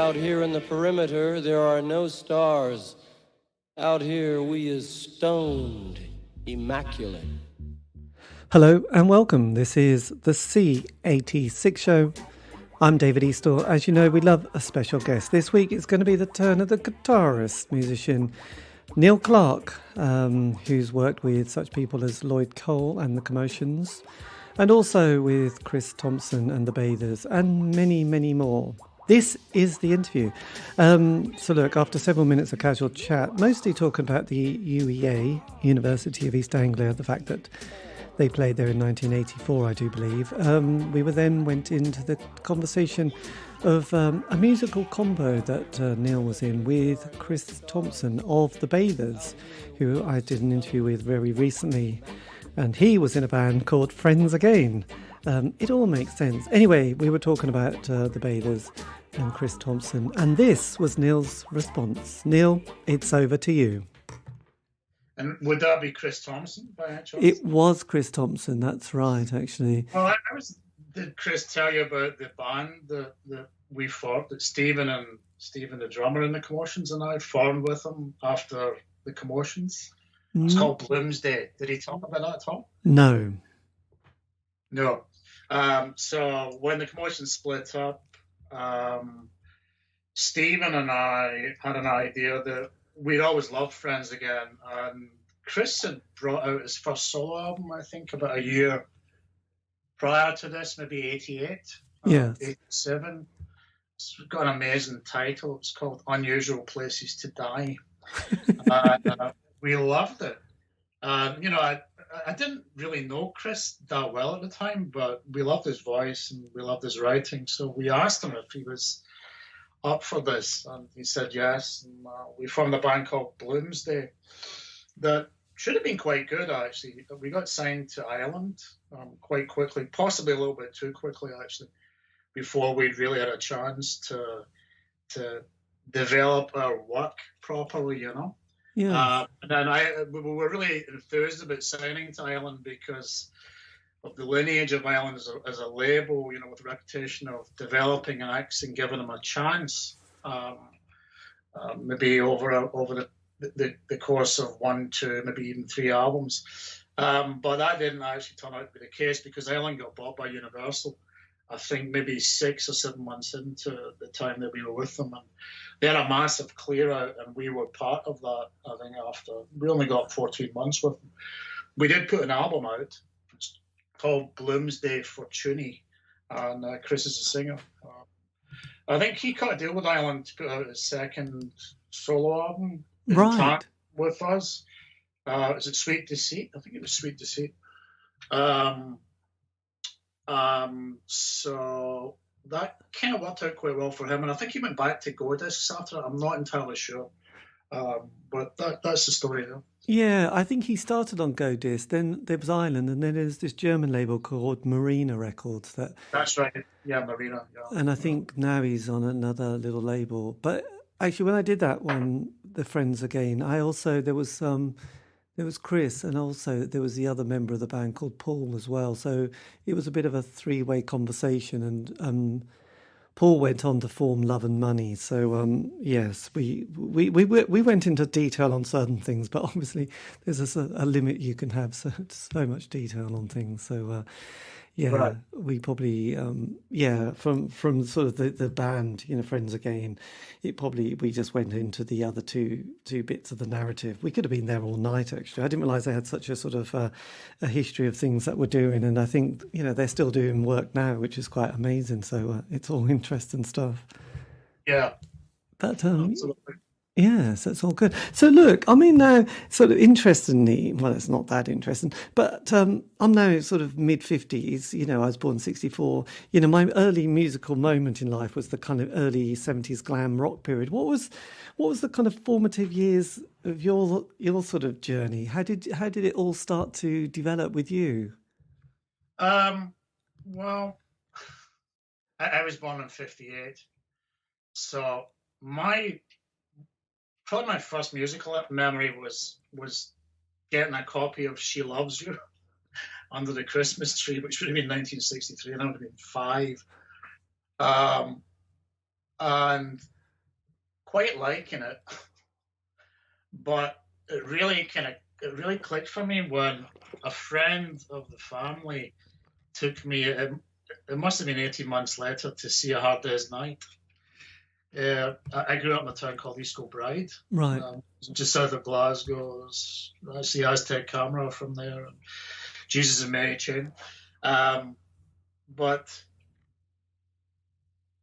Out here in the perimeter, there are no stars. Out here, we is stoned, immaculate. Hello and welcome. This is the C86 show. I'm David Eastaugh. As you know, we love a special guest. This week it's going to be the turn of the guitarist, musician Neil Clark, who's worked with such people as Lloyd Cole and the Commotions, and also with Chris Thomson and the Bathers, and many, many more. This is the interview. So look, after several minutes of casual chat, mostly talking about the UEA, University of East Anglia, the fact that they played there in 1984, I do believe. We then went into the conversation of a musical combo that Neil was in with Chris Thomson of the Bathers, who I did an interview with very recently. And he was in a band called Friends Again. It all makes sense. Anyway, we were talking about the Bathers and Chris Thomson, and this was Neil's response. Neil, it's over to you. And would that be Chris Thomson by any chance? It was Chris Thomson, that's right, actually. Well, did Chris tell you about the band that we formed, that Stephen, the drummer in the Commotions, and I formed with him after the Commotions? It's called Bloomsday. Did he talk about that at all? No. No. So when the Commotions split up, Stephen and I had an idea that we'd always loved Friends Again. And Chris had brought out his first solo album, I think, about a year prior to this, maybe 88, yeah, 87. It's got an amazing title. It's called Unusual Places to Die. And we loved it. I didn't really know Chris that well at the time, but we loved his voice and we loved his writing. So we asked him if he was up for this, and he said yes. And we formed a band called Bloomsday that should have been quite good, actually. We got signed to Ireland quite quickly, possibly a little bit too quickly, actually, before we'd really had a chance to develop our work properly, you know. Yeah. And then we were really enthused about signing to Ireland because of the lineage of Ireland as a label, you know, with a reputation of developing acts and giving them a chance, maybe over the course of 1, 2, maybe even 3 albums. But that didn't actually turn out to be the case because Ireland got bought by Universal, I think maybe 6 or 7 months into the time that we were with them. And they had a massive clear out, and we were part of that, I think, after. We only got 14 months with them. We did put an album out. It's called Bloomsday Fortuny, and Chris is a singer. I think he cut a deal with Ireland to put out his second solo album right with us. Is it Sweet Deceit? I think it was Sweet Deceit. So that kind of worked out quite well for him, and I think he went back to Go Discs after it. I'm not entirely sure, but that's the story though. Yeah, I think he started on Go Disc, then there was Ireland, and then there's this German label called Marina Records. That's right, yeah, Marina. Yeah. And I think now he's on another little label. But actually, when I did that one, the Friends Again, there was Chris, and also there was the other member of the band called Paul as well. So it was a bit of a 3-way conversation, and Paul went on to form Love and Money. So yes, we went into detail on certain things, but obviously there's a limit you can have. So much detail on things. So yeah, right. We probably from sort of the band, you know, Friends Again, we just went into the other two bits of the narrative. We could have been there all night, actually. I didn't realise they had such a sort of a history of things that we're doing, and I think, you know, they're still doing work now, which is quite amazing. So it's all interesting stuff. Yeah, but absolutely. Yes, that's all good. So look, I mean, now, sort of interestingly, well, it's not that interesting, but I'm now sort of mid-50s, you know, I was born in 64. You know, my early musical moment in life was the kind of early 70s glam rock period. What was the kind of formative years of your sort of journey? How did it all start to develop with you? Well, I was born in 58, so probably my first musical memory was getting a copy of She Loves You under the Christmas tree, which would have been 1963, and I would have been 5. And quite liking it, but it really clicked for me when a friend of the family took me. It must have been 18 months later to see A Hard Day's Night. I grew up in a town called East Kilbride, right, just south of Glasgow. I see Aztec Camera from there, and Jesus and Mary Chain. But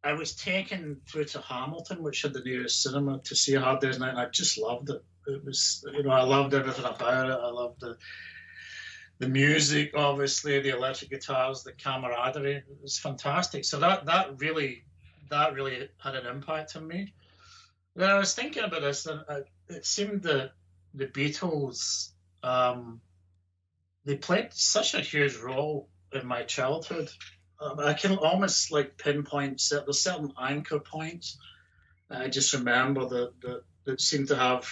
I was taken through to Hamilton, which had the nearest cinema, to see A Hard Day's Night, and I just loved it. It was, I loved everything about it. I loved the music, obviously, the electric guitars, the camaraderie. It was fantastic. So that really had an impact on me. When I was thinking about this, it seemed that the Beatles, they played such a huge role in my childhood. I can almost like pinpoint there's certain anchor points. I just remember that seemed to have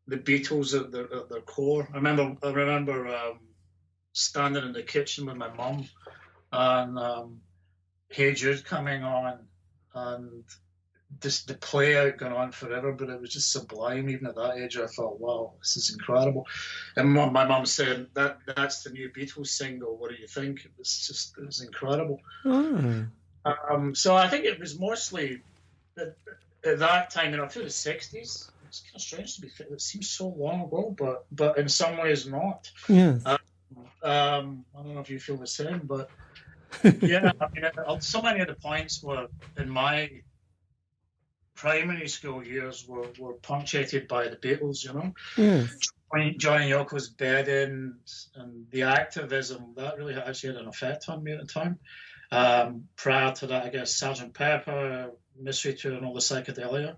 the Beatles at their core. I remember standing in the kitchen with my mum and Hey Jude coming on, and just the play out going on forever, but it was just sublime. Even at that age, I thought, wow, this is incredible. And my mum said, that's the new Beatles single. What do you think? It was incredible. So I think it was mostly at that time, through the 60s. It's kind of strange to be thinking. It seems so long ago, but in some ways not. Yes. I don't know if you feel the same, but yeah, so many of the points were in my primary school years were punctuated by the Beatles, Yes. Johnny Yoko's bedding and the activism, that really actually had an effect on me at the time. Prior to that, I guess Sgt. Pepper, Mystery Tour, and all the psychedelia.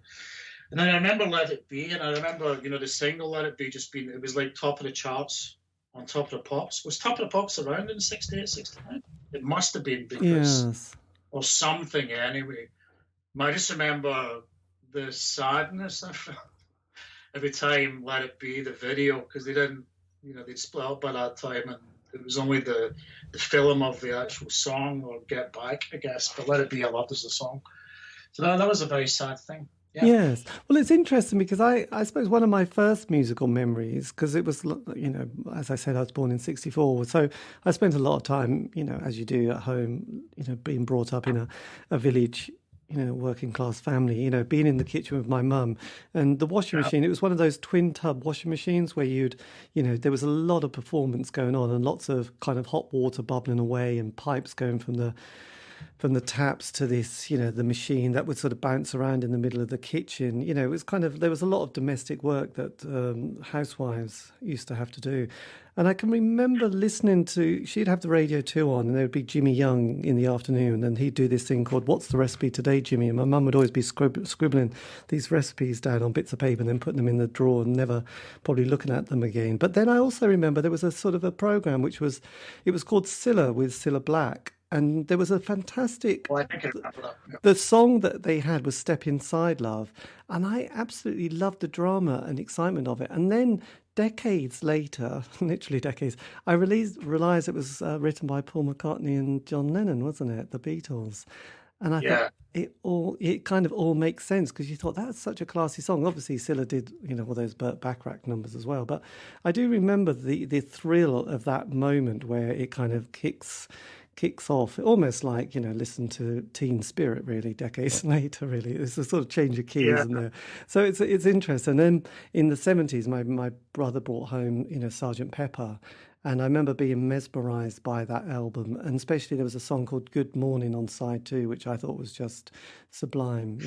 And then I remember Let It Be, and I remember, the single Let It Be it was like top of the charts on Top of the Pops. Was Top of the Pops around in 68, 69? It must have been because, yes, or something anyway. I just remember the sadness I felt every time Let It Be, the video, because they didn't, they'd split up by that time, and it was only the film of the actual song, or Get Back, I guess. But Let It Be, I loved as a song. So that was a very sad thing. Yeah. Yes. Well, it's interesting because I suppose one of my first musical memories, because it was, as I said, I was born in 1964. So I spent a lot of time, as you do at home, being brought up in a village, working class family, being in the kitchen with my mum and the washing machine. It was one of those twin tub washing machines where there was a lot of performance going on and lots of kind of hot water bubbling away and pipes going from the taps to this, the machine that would sort of bounce around in the middle of the kitchen. It was there was a lot of domestic work that housewives used to have to do. And I can remember listening she'd have the radio 2 on, and there would be Jimmy Young in the afternoon, and he'd do this thing called What's the Recipe Today, Jimmy? And my mum would always be scribbling these recipes down on bits of paper and then putting them in the drawer and never probably looking at them again. But then I also remember there was a sort of a program it was called Cilla with Cilla Black. And there was a fantastic... Well, I think I remember that. Yeah. The song that they had was Step Inside Love. And I absolutely loved the drama and excitement of it. And then decades later, literally decades, I realised it was written by Paul McCartney and John Lennon, wasn't it? The Beatles. And I thought it kind of all makes sense, because you thought that's such a classy song. Obviously, Cilla did, all those Burt Bacharach numbers as well. But I do remember the thrill of that moment where it kind of kicks off, almost like, listen to Teen Spirit, really, decades later, really. It's a sort of change of key, isn't there? So it's interesting. And then in the 70s, my brother brought home, Sgt. Pepper. And I remember being mesmerised by that album. And especially there was a song called Good Morning on side 2, which I thought was just sublime,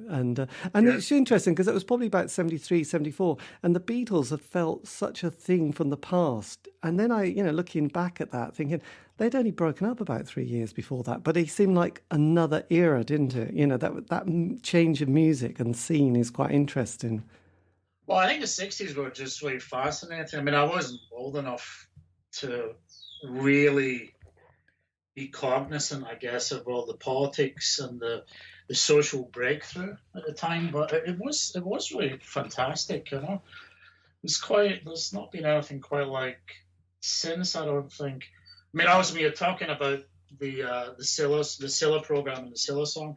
And it's interesting because it was probably about 73, 74. And the Beatles had felt such a thing from the past. And then I, looking back at that, thinking they'd only broken up about 3 years before that. But it seemed like another era, didn't it? That change of music and scene is quite interesting. Well, I think the 60s were just really fascinating. I wasn't old enough to really be cognizant, I guess, of all the politics and the social breakthrough at the time, but it was really fantastic. There's not been anything quite like since, I don't think. Obviously, when you're talking about the Cilla program and the Cilla song,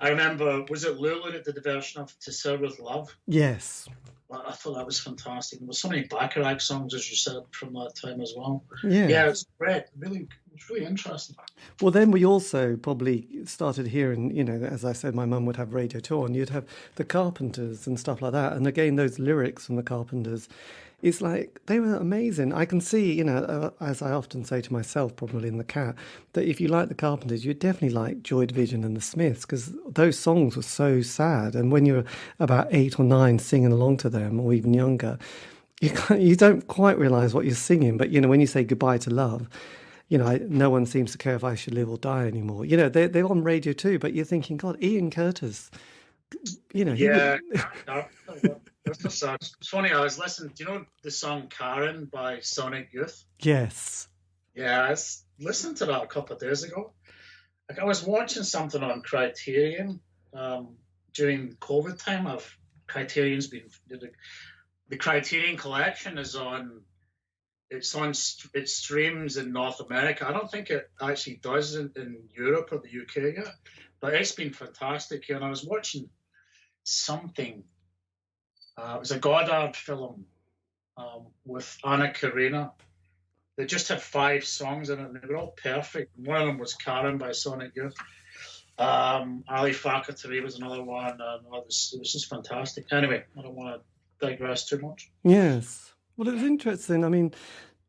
I remember, was it Lulu that did the version of To Serve With Love? Yes. I thought that was fantastic. There were so many Bacharach songs, as you said, from that time as well. Yeah. Yeah, it's great. It's really interesting. Well, then we also probably started hearing, as I said, my mum would have Radio 2 on. You'd have the Carpenters and stuff like that. And again, those lyrics from the Carpenters, it's like they were amazing. I can see, as I often say to myself, probably in the cat, that if you like the Carpenters, you'd definitely like Joy Division and the Smiths, because those songs were so sad. And when you're about 8 or 9 singing along to them, or even younger, you don't quite realise what you're singing. But, when you say goodbye to love, no one seems to care if I should live or die anymore. They're on Radio 2, but you're thinking, God, Ian Curtis, Yeah. It's funny, I was listening, do you know the song Karen by Sonic Youth? Yes. Yeah, I was listening to that a couple of days ago. Like, I was watching something on Criterion during COVID time. Criterion's been, the Criterion collection is on, it streams in North America. I don't think it actually does in Europe or the UK yet, but it's been fantastic. And I was watching something. It was a Goddard film with Anna Karenina. They just had 5 songs in it, and they were all perfect. One of them was Karen by Sonic Youth. Ali Fakatari was another one. And it was just fantastic. Anyway, I don't want to digress too much. Yes. Well, it was interesting. I mean,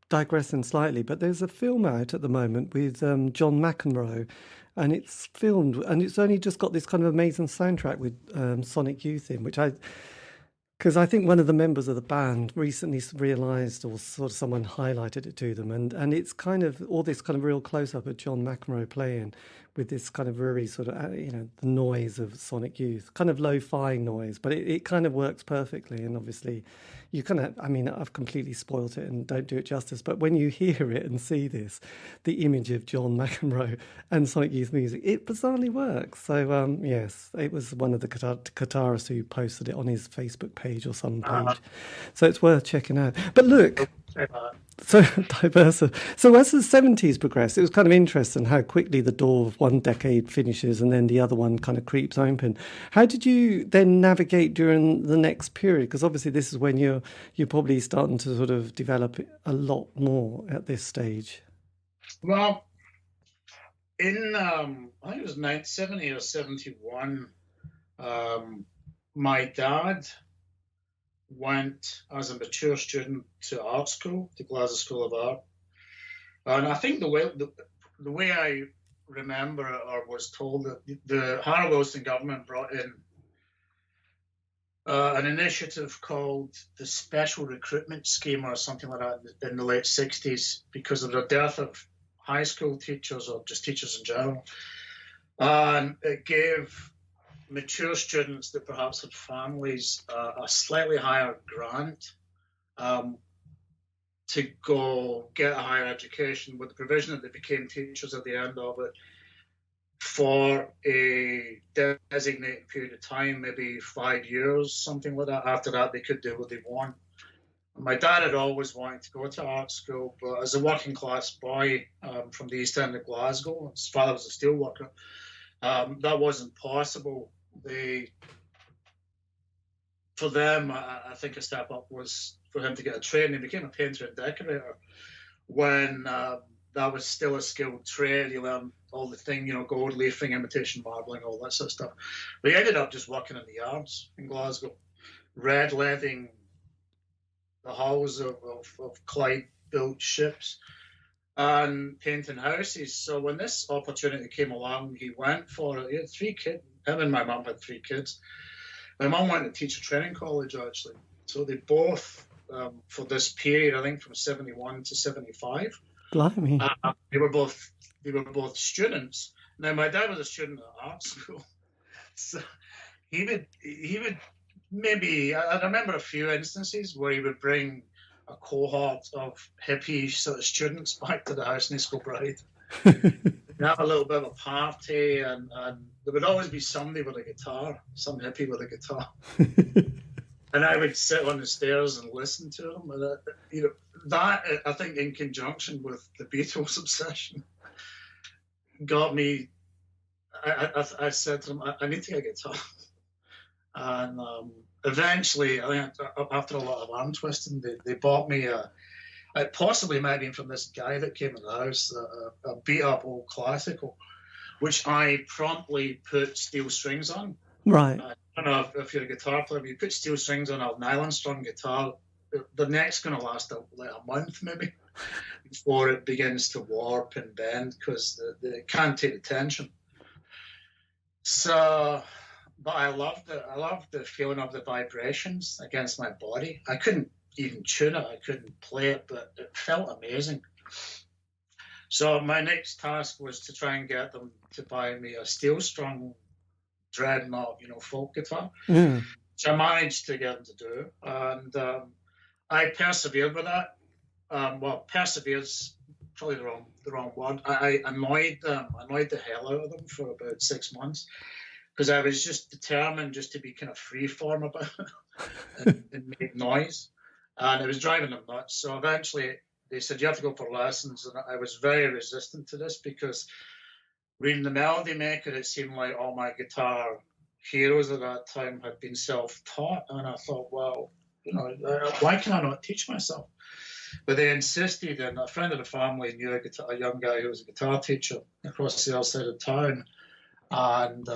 digressing slightly, but there's a film out at the moment with John McEnroe, and it's filmed, and it's only just got this kind of amazing soundtrack with Sonic Youth in, because I think one of the members of the band recently realised, or sort of someone highlighted it to them, and it's kind of all this kind of real close-up of John McEnroe playing with this kind of very sort of, the noise of Sonic Youth, kind of lo-fi noise, but it kind of works perfectly. And obviously you kind of, I've completely spoilt it and don't do it justice, but when you hear it and see this, the image of John McEnroe and Sonic Youth music, it bizarrely works. So, yes, it was one of the guitarists who posted it on his Facebook page or some page. So it's worth checking out. But look... So diverse. So as the 70s progressed, it was kind of interesting how quickly the door of one decade finishes and then the other one kind of creeps open. How did you then navigate during the next period? Because obviously this is when you're probably starting to sort of develop a lot more at this stage. Well, in I think it was 70 or 71, my dad went as a mature student to art school, the Glasgow School of Art. And I think the way I remember it, or was told, that the Harry Wilson government brought in an initiative called the Special Recruitment Scheme or something like that in the late 60s because of the dearth of high school teachers or just teachers in general. And it gave mature students that perhaps had families a slightly higher grant to go get a higher education, with the provision that they became teachers at the end of it for a designated period of time, maybe 5 years, something like that. After that, they could do what they want. My dad had always wanted to go to art school, but as a working class boy from the East End of Glasgow, his father was a steelworker, that wasn't possible. For them, I think a step up was for him to get a trade. He became a painter and decorator when that was still a skilled trade. You learn all the thing, gold leafing, imitation marbling, all that sort of stuff. But he ended up just working in the yards in Glasgow, red leading the hulls of Clyde-built ships and painting houses. So when this opportunity came along, he went for it. He had 3 kids. Him and my mum had 3 kids. My mum went to teacher training college, actually. So they both, for this period, I think from 71 to 75, blimey, they were both students. Now my dad was a student at art school, so he would maybe, I remember a few instances where he would bring a cohort of hippie sort of students back to the house in Bride. Have a little bit of a party, and there would always be somebody with a guitar, some hippie with a guitar. And I would sit on the stairs and listen to them. And that, I think, in conjunction with the Beatles obsession, got me I said to them, I need to get a guitar. And eventually, I think after a lot of arm twisting, they bought me it possibly might have been from this guy that came in the house, a beat up old classical, which I promptly put steel strings on. Right. I don't know if you're a guitar player, but you put steel strings on a nylon strung guitar, the neck's going to last like a month maybe before it begins to warp and bend because it can't take the tension. So, but I loved it. I loved the feeling of the vibrations against my body. I couldn't even tune it. I couldn't play it, but it felt amazing. So my next task was to try and get them to buy me a steel-strung dreadnought, folk guitar, which I managed to get them to do. And I persevered with that. Persevere's probably the wrong word. I annoyed the hell out of them for about 6 months because I was just determined just to be kind of freeform about it and make noise. And it was driving them nuts. So eventually they said, you have to go for lessons. And I was very resistant to this because reading the Melody Maker, it seemed like all my guitar heroes at that time had been self-taught. And I thought, well, why can I not teach myself? But they insisted, and a friend of the family knew a young guy who was a guitar teacher across the other side of town. And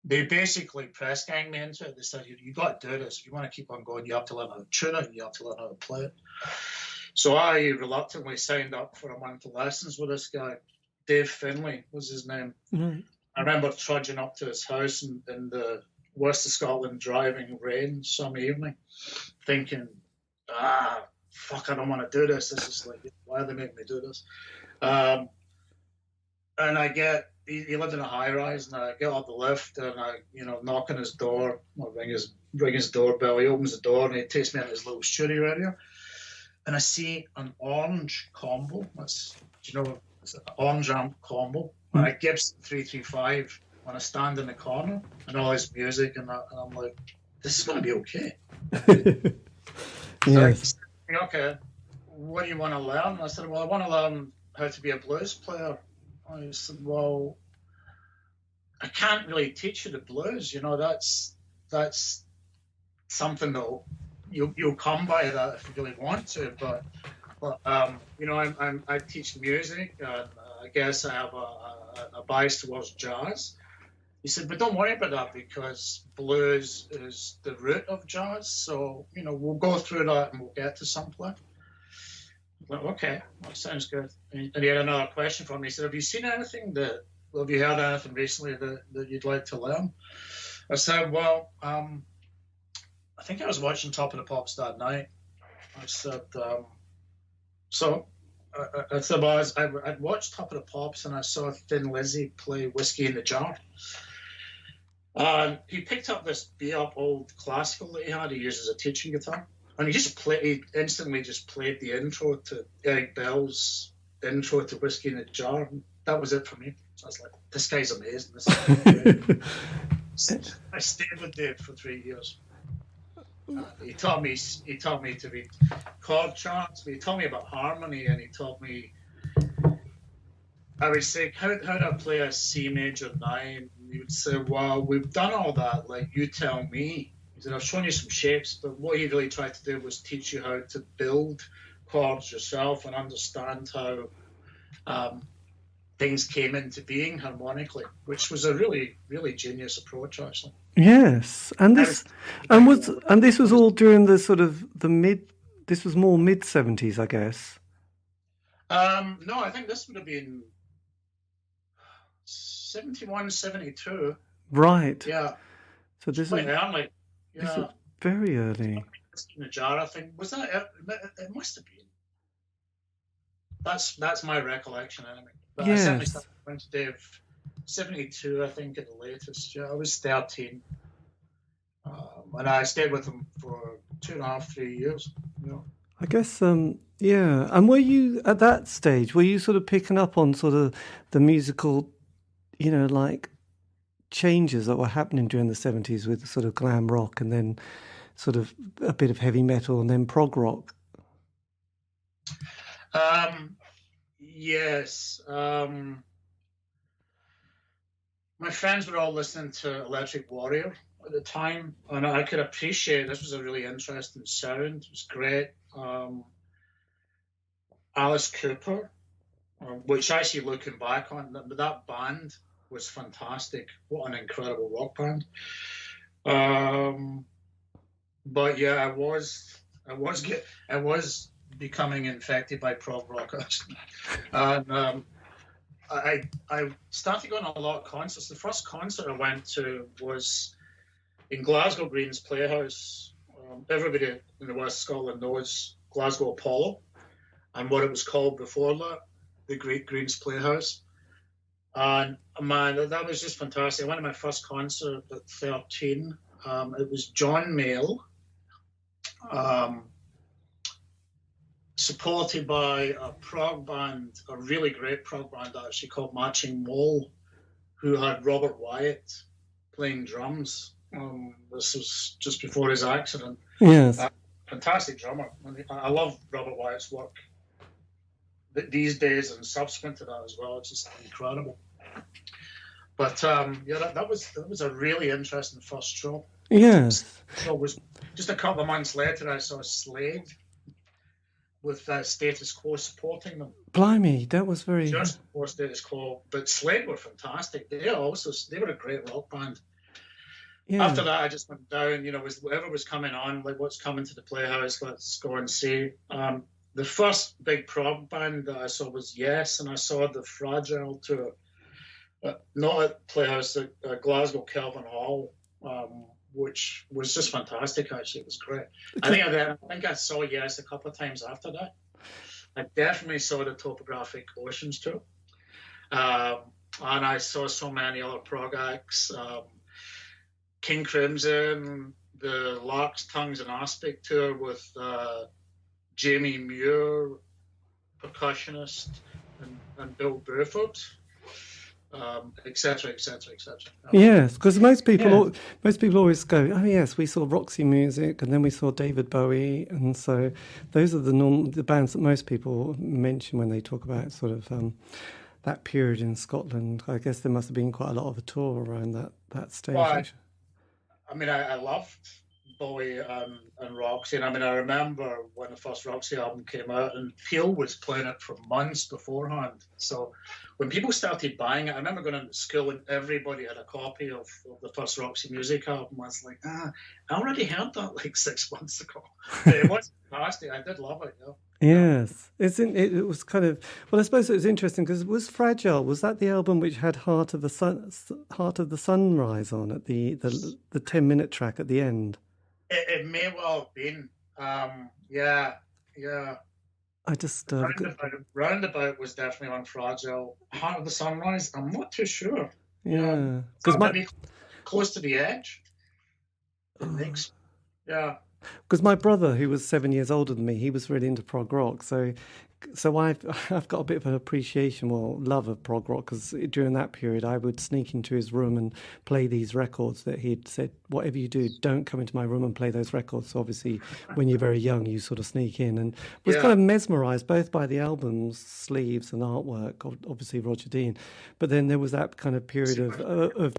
they basically press ganged me into it. They said, you got to do this. If you want to keep on going, you have to learn how to tune it and you have to learn how to play it. So I reluctantly signed up for a month of lessons with this guy. Dave Finlay was his name. Mm-hmm. I remember trudging up to his house in the west of Scotland, driving rain some evening, thinking, fuck, I don't want to do this. This is like, why are they making me do this? And he lived in a high rise, and I get up the lift and I, knock on his door, ring his doorbell. He opens the door and he takes me in his little studio area, and I see an orange combo. It's an orange amp combo, and a Gibson 335 on a stand in the corner, and all his music, and I'm like, this is going to be okay. Yes. So okay, what do you want to learn? I said, well, I want to learn how to be a blues player. I said, well, I can't really teach you the blues. That's something that you'll come by that if you really want to. But I teach music, and I guess I have a bias towards jazz. He said, but don't worry about that because blues is the root of jazz. So, we'll go through that and we'll get to some point. I went, okay, that sounds good. And he had another question for me. He said, have you seen anything have you heard anything recently that you'd like to learn? I said, well, I think I was watching Top of the Pops that night. I said, I said, well, I'd watched Top of the Pops and I saw Thin Lizzy play Whiskey in the Jar. He picked up this beat-up old classical that he had. He used as a teaching guitar. And he instantly just played the intro to Eric Bell's intro to Whiskey in a Jar. And that was it for me. So I was like, this guy's amazing. This is great. I stayed with Dave for 3 years. He taught me to read chord charts, but he taught me about harmony, and he taught me, I would say, how do I play a C major 9? And he would say, well, we've done all that, like, you tell me. He said, I've shown you some shapes, but what he really tried to do was teach you how to build chords yourself and understand how things came into being harmonically, which was a really, really genius approach, actually. Yes, and this was all during the sort of this was more mid 70s, I guess. No, I think this would have been 71, 72. Right. Yeah. So this is quite early. Yeah. This is very early. In a jar, I think. Was that it? It must have been. That's my recollection, anyway. But yes. I certainly started going to Dave 72, I think, at the latest. Yeah, I was 13. And I stayed with him for 2.5, 3 years. I guess, yeah. And were you, at that stage, were you sort of picking up on sort of the musical, like changes that were happening during the 70s with sort of glam rock and then sort of a bit of heavy metal and then prog rock? Yes. my friends were all listening to Electric Warrior at the time, and I could appreciate this was a really interesting sound. It was great. Alice Cooper, which actually looking back on, that band was fantastic. What an incredible rock band. But yeah, I was becoming infected by prog rock, and I started going to a lot of concerts. The first concert I went to was in Glasgow Green's Playhouse. Everybody in the West Scotland knows Glasgow Apollo and what it was called before that, the Great Green's Playhouse. And man, that was just fantastic. I went to my first concert at 13. It was John Mayall, supported by a prog band, a really great prog band actually called Matching Mole, who had Robert Wyatt playing drums. This was just before his accident. Yes. Fantastic drummer. I love Robert Wyatt's work these days and subsequent to that as well. It's just incredible. But yeah, that was a really interesting first show. Yes. So it was just a couple of months later I saw Slade with Status Quo supporting them. Blimey, that was very... Just before Status Quo. But Slade were fantastic. They were a great rock band. Yeah. After that, I just went down, whatever was coming on, like what's coming to the Playhouse, let's go and see. The first big prog band that I saw was Yes, and I saw the Fragile tour. Not at Playhouse, at Glasgow Kelvin Hall, which was just fantastic, actually. It was great. I think I saw Yes a couple of times after that. I definitely saw the Topographic Oceans tour. And I saw so many other prog acts. King Crimson, the Larks, Tongues and Aspic tour with Jamie Muir, percussionist, and Bill Burford. Etc. Yes, because most people always go, oh yes, we saw Roxy Music and then we saw David Bowie, and so those are the bands that most people mention when they talk about sort of that period in Scotland. I guess there must have been quite a lot of a tour around that stage. Well, I loved Bowie and Roxy, and I remember when the first Roxy album came out, and Peel was playing it for months beforehand. So when people started buying it, I remember going into school and everybody had a copy of the first Roxy Music album. I was like, I already heard that like 6 months ago. It was fantastic. I did love it. Yes, it was kind of, well, I suppose it was interesting because it was Fragile. Was that the album which had Heart of the Sunrise on at the 10-minute track at the end? It may well have been. Yeah. I just Roundabout was definitely on Fragile. Heart of the Sunrise, I'm not too sure. Yeah, because maybe Close to the Edge. Yeah. Because my brother, who was 7 years older than me, he was really into prog rock. So I've got a bit of an appreciation, love of prog rock, because during that period I would sneak into his room and play these records that he'd said, whatever you do, don't come into my room and play those records. So obviously when you're very young, you sort of sneak in, and was kind of mesmerised both by the album's sleeves and artwork, obviously Roger Dean, but then there was that kind of period of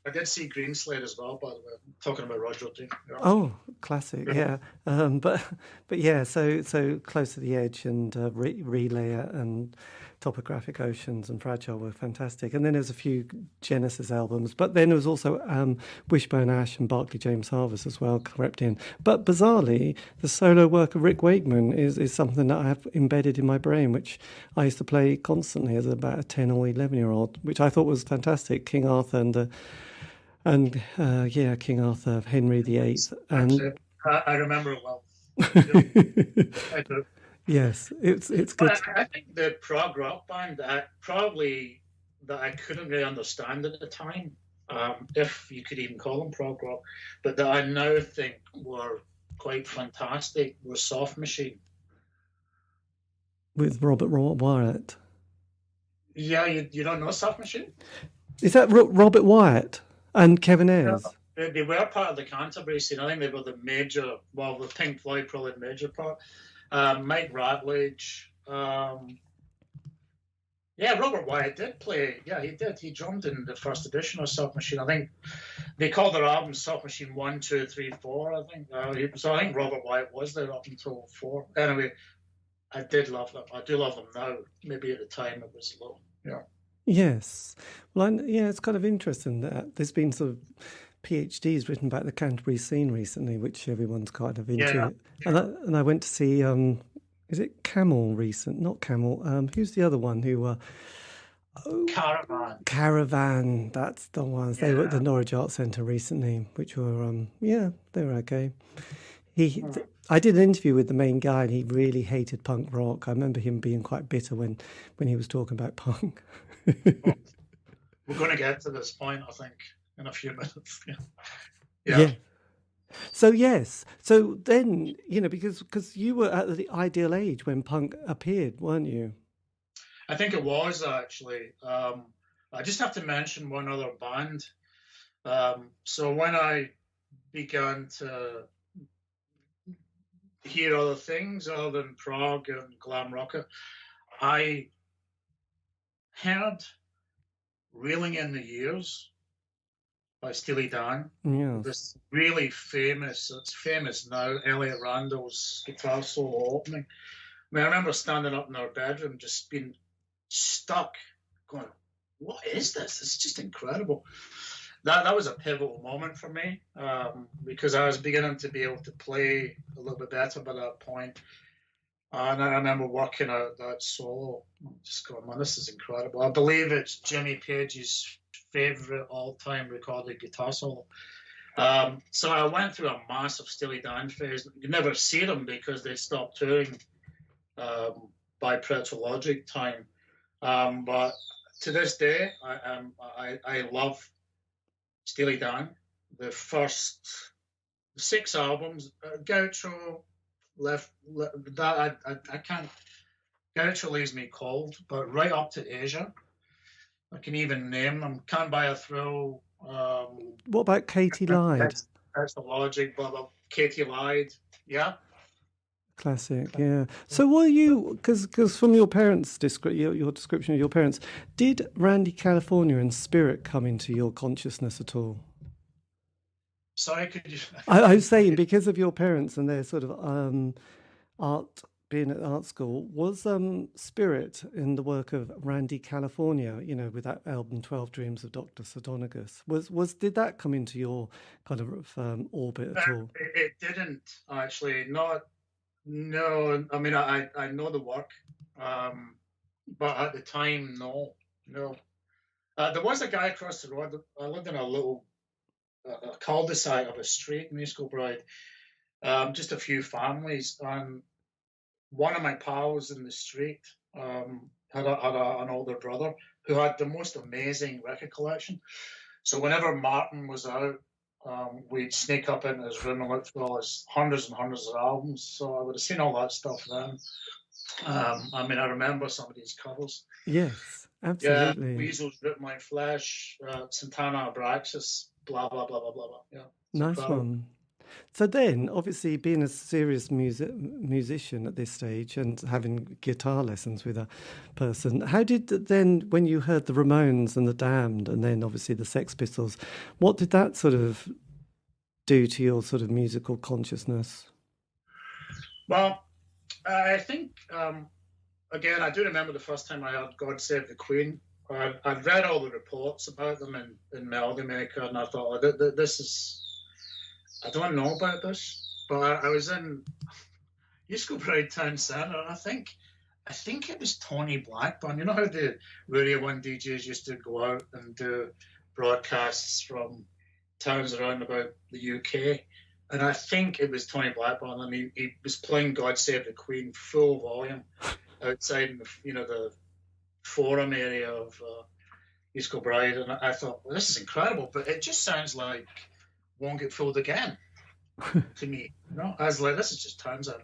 I did see Greenslade as well, by the way. I'm talking about Roger Dean. Yeah. Oh, classic, yeah. But yeah, so Close to the Edge and Relayer and Topographic Oceans and Fragile were fantastic. And then there's a few Genesis albums, but then there was also Wishbone Ash and Barclay James Harvest as well crept in. But bizarrely, the solo work of Rick Wakeman is something that I have embedded in my brain, which I used to play constantly as about a 10 or 11-year-old, which I thought was fantastic. King Arthur King Arthur, Henry VIII. And I remember it well. I do. Yes, it's good. I think the prog rock band that I couldn't really understand at the time, if you could even call them prog rock, but that I now think were quite fantastic, were Soft Machine. With Robert Wyatt. Yeah, you don't know Soft Machine? Is that Robert Wyatt and Kevin Ayres? Yeah, they were part of the Canterbury scene. I think they were the major, with Pink Floyd probably the major part. Mike Ratledge, Yeah, Robert Wyatt did play. Yeah, he did. He drummed in the first edition of Soft Machine. I think they called their album Soft Machine 1, 2, 3, 4. I think. So I think Robert Wyatt was there up until 4. Anyway, I did love them. I do love them now. Maybe at the time it was a little. Yeah. Yes. Well, it's kind of interesting that there's been sort of PhDs written about the Canterbury scene recently, which everyone's kind of into. Yeah. And I went to see. Is it Camel recent? Not Camel. Who's the other one who? Caravan. Caravan. That's the ones. They were at the Norwich Arts Centre recently, which were they were okay. I did an interview with the main guy, and he really hated punk rock. I remember him being quite bitter when he was talking about punk. We're going to get to this point, I think, in a few minutes. Yeah. So yes. So then, because you were at the ideal age when punk appeared, weren't you? I think it was, actually. I just have to mention one other band. So when I began to hear other things other than prog and glam rocker, I heard Reeling in the Years by Steely Dan. Yeah. This really famous, it's famous now, Elliot Randall's guitar solo opening. I mean, I remember standing up in our bedroom just being stuck, going, what is this? It's just incredible. That was a pivotal moment for me, because I was beginning to be able to play a little bit better by that point. And I remember working out that solo, just going, man, this is incredible. I believe it's Jimmy Page's favorite all-time recorded guitar solo. So I went through a massive Steely Dan phase. You never see them because they stopped touring by Pretologic time. But to this day, I love Steely Dan. The first 6 albums, Gaucho, that I can't. Gaucho leaves me cold, but right up to Asia, I can even name them. Can't Buy a Thrill. What about Katie Lied? That's the logic, but Katie Lied, yeah. Classic, yeah. So were you, because from your parents' your description of your parents, did Randy California and Spirit come into your consciousness at all? Sorry, could you? I was saying, because of your parents and their sort of art, being at art school, was Spirit in the work of Randy California, with that album 12 Dreams of Dr. Sodonigus, did that come into your kind of orbit at all? It didn't, actually, not. No, I mean, I know the work, but at the time, no. There was a guy across the road. I lived in a little cul-de-sac of a street in East Kilbride, just a few families, and one of my pals in the street had an older brother who had the most amazing record collection. So whenever Martin was out, we'd sneak up into his room and look through all his hundreds and hundreds of albums. So I would have seen all that stuff then. I mean, I remember some of these covers. Yes, absolutely. Yeah, Weasels Rip My Flesh, Santana Abraxas, blah, blah, blah, blah, blah, blah. Yeah. Nice one. So then, obviously, being a serious musician at this stage and having guitar lessons with a person, how did then, when you heard the Ramones and the Damned and then obviously the Sex Pistols, what did that sort of do to your sort of musical consciousness? Well, I think, again, I do remember the first time I heard God Save the Queen. I'd read all the reports about them in Melody Maker, and I thought, oh, this is... I don't know about this, but I was in East Kilbride Town Centre, and I think it was Tony Blackburn. You know how the Radio 1 DJs used to go out and do broadcasts from towns around about the UK? And I think it was Tony Blackburn, and he was playing God Save the Queen full volume outside the forum area of East Kilbride, and I thought, well, this is incredible, but it just sounds like Won't Get Fooled Again to me. I was like, this is just Townsend.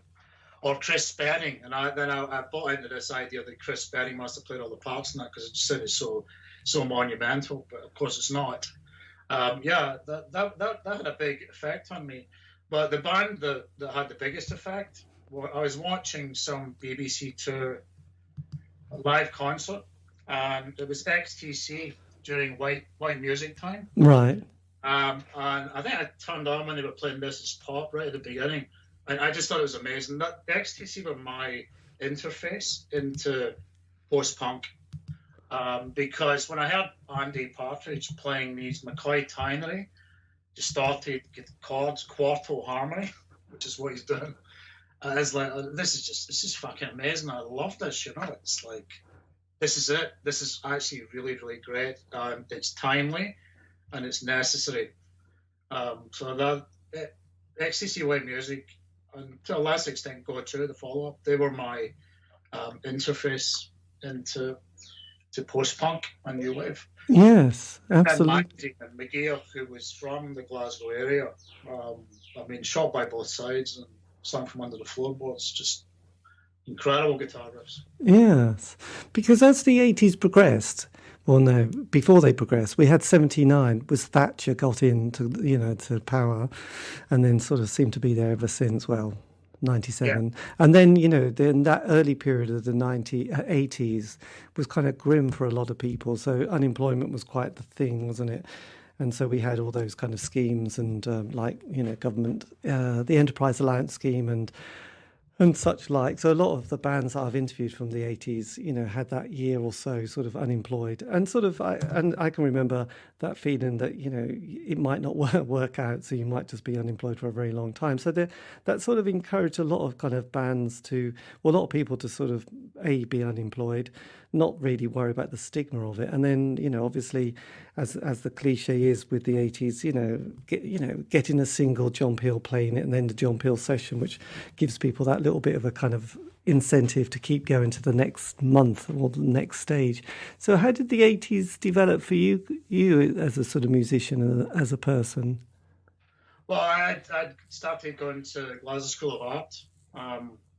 Or Chris Spenning, and I bought into this idea that Chris Spenning must have played all the parts in that because it just sounded so monumental, but of course it's not. That had a big effect on me. But the band that had the biggest effect, I was watching some BBC Two live concert and it was XTC during white music time. Right. And I think I turned on when they were playing This Is Pop right at the beginning. And I just thought it was amazing. That XTC were my interface into post-punk. Because when I heard Andy Partridge playing these McCoy Tynery, distorted chords, quarto harmony, which is what he's doing, it's like, this is fucking amazing. I love this, you know. It's like, this is it. This is actually really, really great. It's timely and it's necessary. So that XTC White Music, and to a less extent Go-To, the follow-up, they were my interface into post-punk and new wave. Yes, absolutely. And McGeer, who was from the Glasgow area, shot by both sides and sung from under the floorboards, just incredible guitar riffs. Yes, because as the 80s progressed, well, no, before they progressed, we had 79 was Thatcher got into, to power, and then sort of seemed to be there ever since, 97. Yeah. And then, then that early period of the 80s was kind of grim for a lot of people. So unemployment was quite the thing, wasn't it? And so we had all those kind of schemes and government, the Enterprise Alliance scheme and such like. So a lot of the bands that I've interviewed from the 80s, had that year or so sort of unemployed. And I can remember that feeling that, it might not work out, so you might just be unemployed for a very long time. So that sort of encouraged a lot of kind of bands a lot of people to sort of, be unemployed, not really worry about the stigma of it. And then, obviously, as the cliche is with the 80s, getting a single, John Peel playing it, and then the John Peel session, which gives people that little bit of a kind of incentive to keep going to the next month or the next stage. So how did the 80s develop for you as a sort of musician and as a person? Well, I started going to Glasgow School of Art.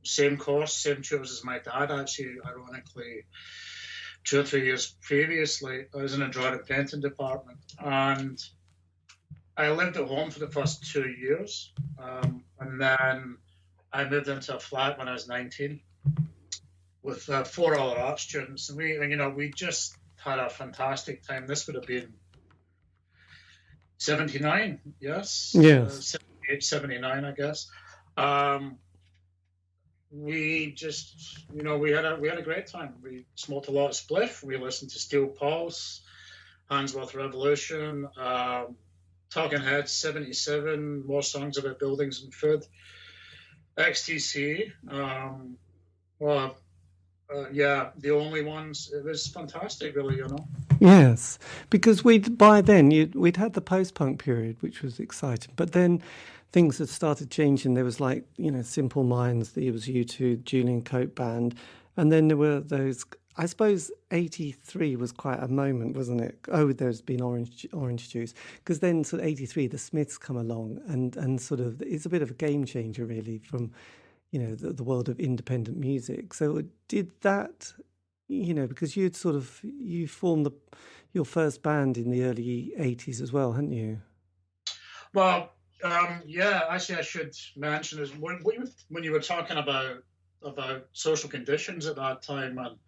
Same course, same tutors as my dad, actually, ironically. 2 or 3 years previously, I was in a drawing and painting department, and I lived at home for the first 2 years, and then I moved into a flat when I was 19 with 4 other art students, and we just had a fantastic time. This would have been 79, yes? Yes. 78, 79, I guess. We just, we had a great time. We smoked a lot of spliff. We listened to Steel Pulse, Handsworth Revolution, Talking Heads, 77, more songs about buildings and food. XTC, the only ones. It was fantastic, really, Yes, because by then we'd had the post-punk period, which was exciting, but then things had started changing. There was Simple Minds, there was U2, Julian Cope Band, and then there were those. I suppose 83 was quite a moment, wasn't it? Oh, there's been Orange Juice, because then sort of 83, the Smiths come along, and sort of it's a bit of a game changer, really, from the world of independent music. So did that, because you formed your first band in the early 80s as well, hadn't you? Well, actually, I should mention is when you were talking about social conditions at that time and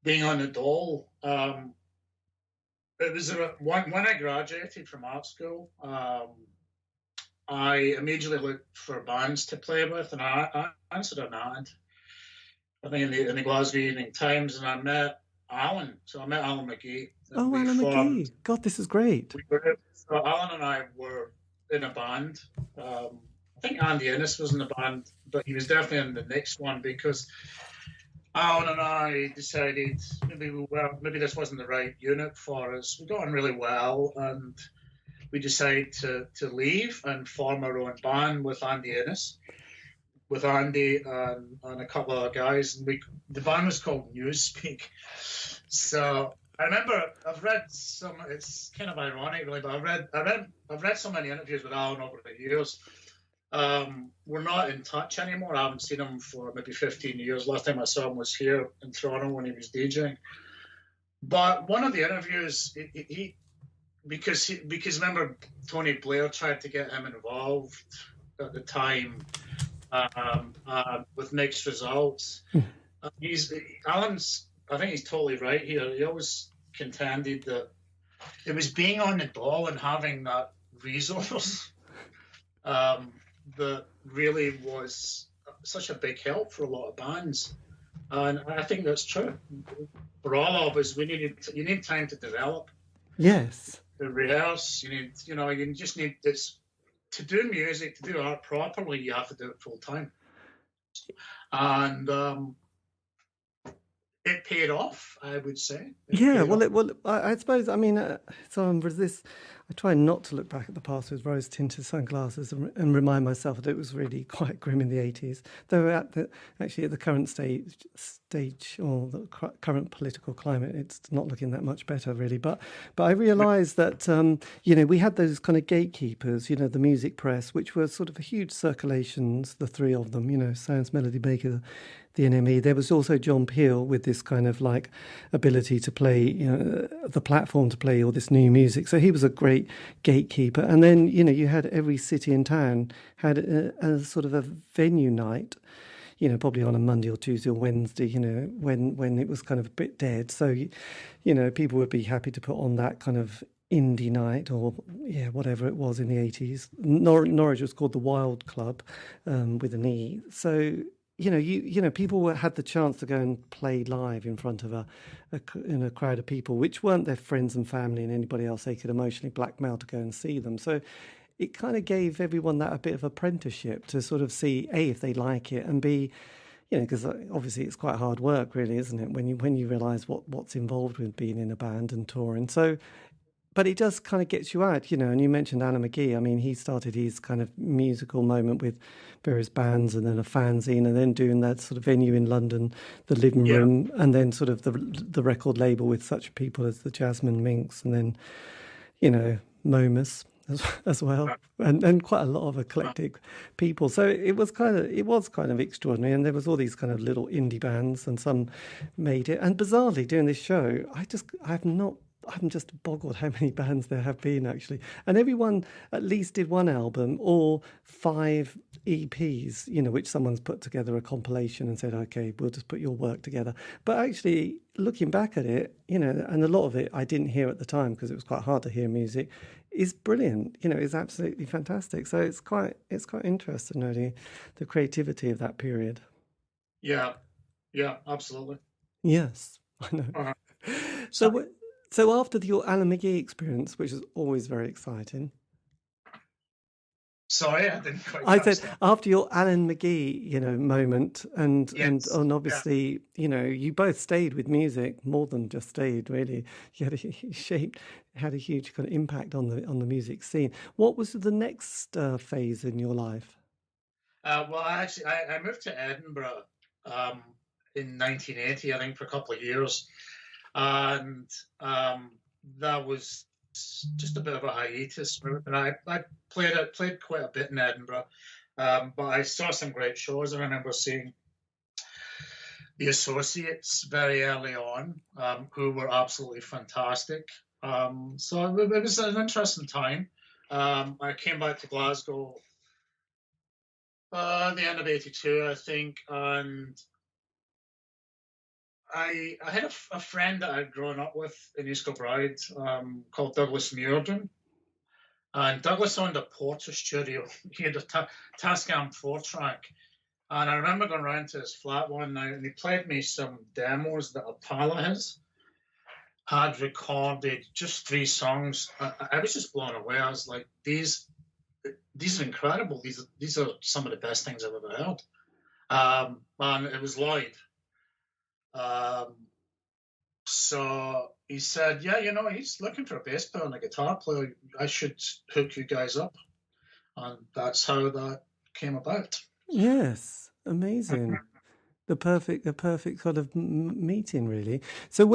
being on the dole. It was when I graduated from art school. I immediately looked for bands to play with, and I answered an ad, I think in the Glasgow Evening Times, and I met Alan. So I met Alan McGee. Oh, Alan McGee! God, this is great. So Alan and I were in a band. I think Andy Innes was in the band, but he was definitely in the next one because Alan and I decided maybe this wasn't the right unit for us. We got on really well, and we decided to leave and form our own band with Andy Innes, with Andy and a couple of guys. And the band was called Newspeak. So I remember I've read some. It's kind of ironic, really, but I've read so many interviews with Alan over the years. We're not in touch anymore. I haven't seen him for maybe 15 years. Last time I saw him was here in Toronto when he was DJing. But one of the interviews, because remember Tony Blair tried to get him involved at the time with mixed results. Alan's I think he's totally right here. He always contended that it was being on the ball and having that resource that really was such a big help for a lot of bands. And I think that's true. For all of us, you need time to develop. Yes. To rehearse, you just need this to do music, to do art properly. You have to do it full time, and it paid off, I would say. I suppose. I mean, so I try not to look back at the past with rose-tinted sunglasses and remind myself that it was really quite grim in the 80s. Though at the current stage or the current political climate, it's not looking that much better, really. But I realised that we had those kind of gatekeepers, the music press, which were sort of huge circulations, the three of them, Sounds, Melody Maker, the NME. There was also John Peel with this kind of like ability to play, the platform to play all this new music. So he was a great gatekeeper. And then, you had every city in town had a sort of a venue night, probably on a Monday or Tuesday or Wednesday, when it was kind of a bit dead. So, people would be happy to put on that kind of indie night or whatever it was in the 80s. Norwich was called the Wild Club with an E. So people had the chance to go and play live in front of a crowd of people, which weren't their friends and family and anybody else they could emotionally blackmail to go and see them. So it kind of gave everyone that a bit of apprenticeship to sort of see, A, if they like it, and B, because obviously it's quite hard work, really, isn't it, when you realise what's involved with being in a band and touring. So, but it just kind of gets you out, and you mentioned Alan McGee. I mean, he started his kind of musical moment with various bands and then a fanzine and then doing that sort of venue in London, the Living Room, and then sort of the record label with such people as the Jasmine Minks and then, Momus as well, and quite a lot of eclectic people. So it was kind of extraordinary, and there was all these kind of little indie bands, and some made it. And bizarrely, doing this show, I'm just boggled how many bands there have been, actually. And everyone at least did one album or 5 EPs, which someone's put together a compilation and said, okay, we'll just put your work together. But actually, looking back at it, and a lot of it I didn't hear at the time because it was quite hard to hear music, is brilliant. It's absolutely fantastic. So it's quite interesting, really, the creativity of that period. Yeah, absolutely. Yes, I know. Uh-huh. So after your Alan McGee experience, which is always very exciting. Sorry, I didn't quite. I said after your Alan McGee, moment, and obviously, you both stayed with music more than just stayed. Really, you had a huge kind of impact on the music scene. What was the next phase in your life? Well, I moved to Edinburgh in 1980, I think, for a couple of years. And that was just a bit of a hiatus. And I played quite a bit in Edinburgh, but I saw some great shows. I remember seeing the Associates very early on, who were absolutely fantastic. So it was an interesting time. I came back to Glasgow at the end of '82, I think, and I had a friend that I'd grown up with in East Kilbride called Douglas Muirden. And Douglas owned a Porter studio. He had a Tascam 4-track. And I remember going round to his flat one night and he played me some demos that a pal of his had recorded, just 3 songs. I was just blown away. I was like, these are incredible. These are some of the best things I've ever heard. And it was Lloyd. So he said, he's looking for a bass player and a guitar player. I should hook you guys up. And that's how that came about. Yes, amazing. The perfect sort of meeting, really. So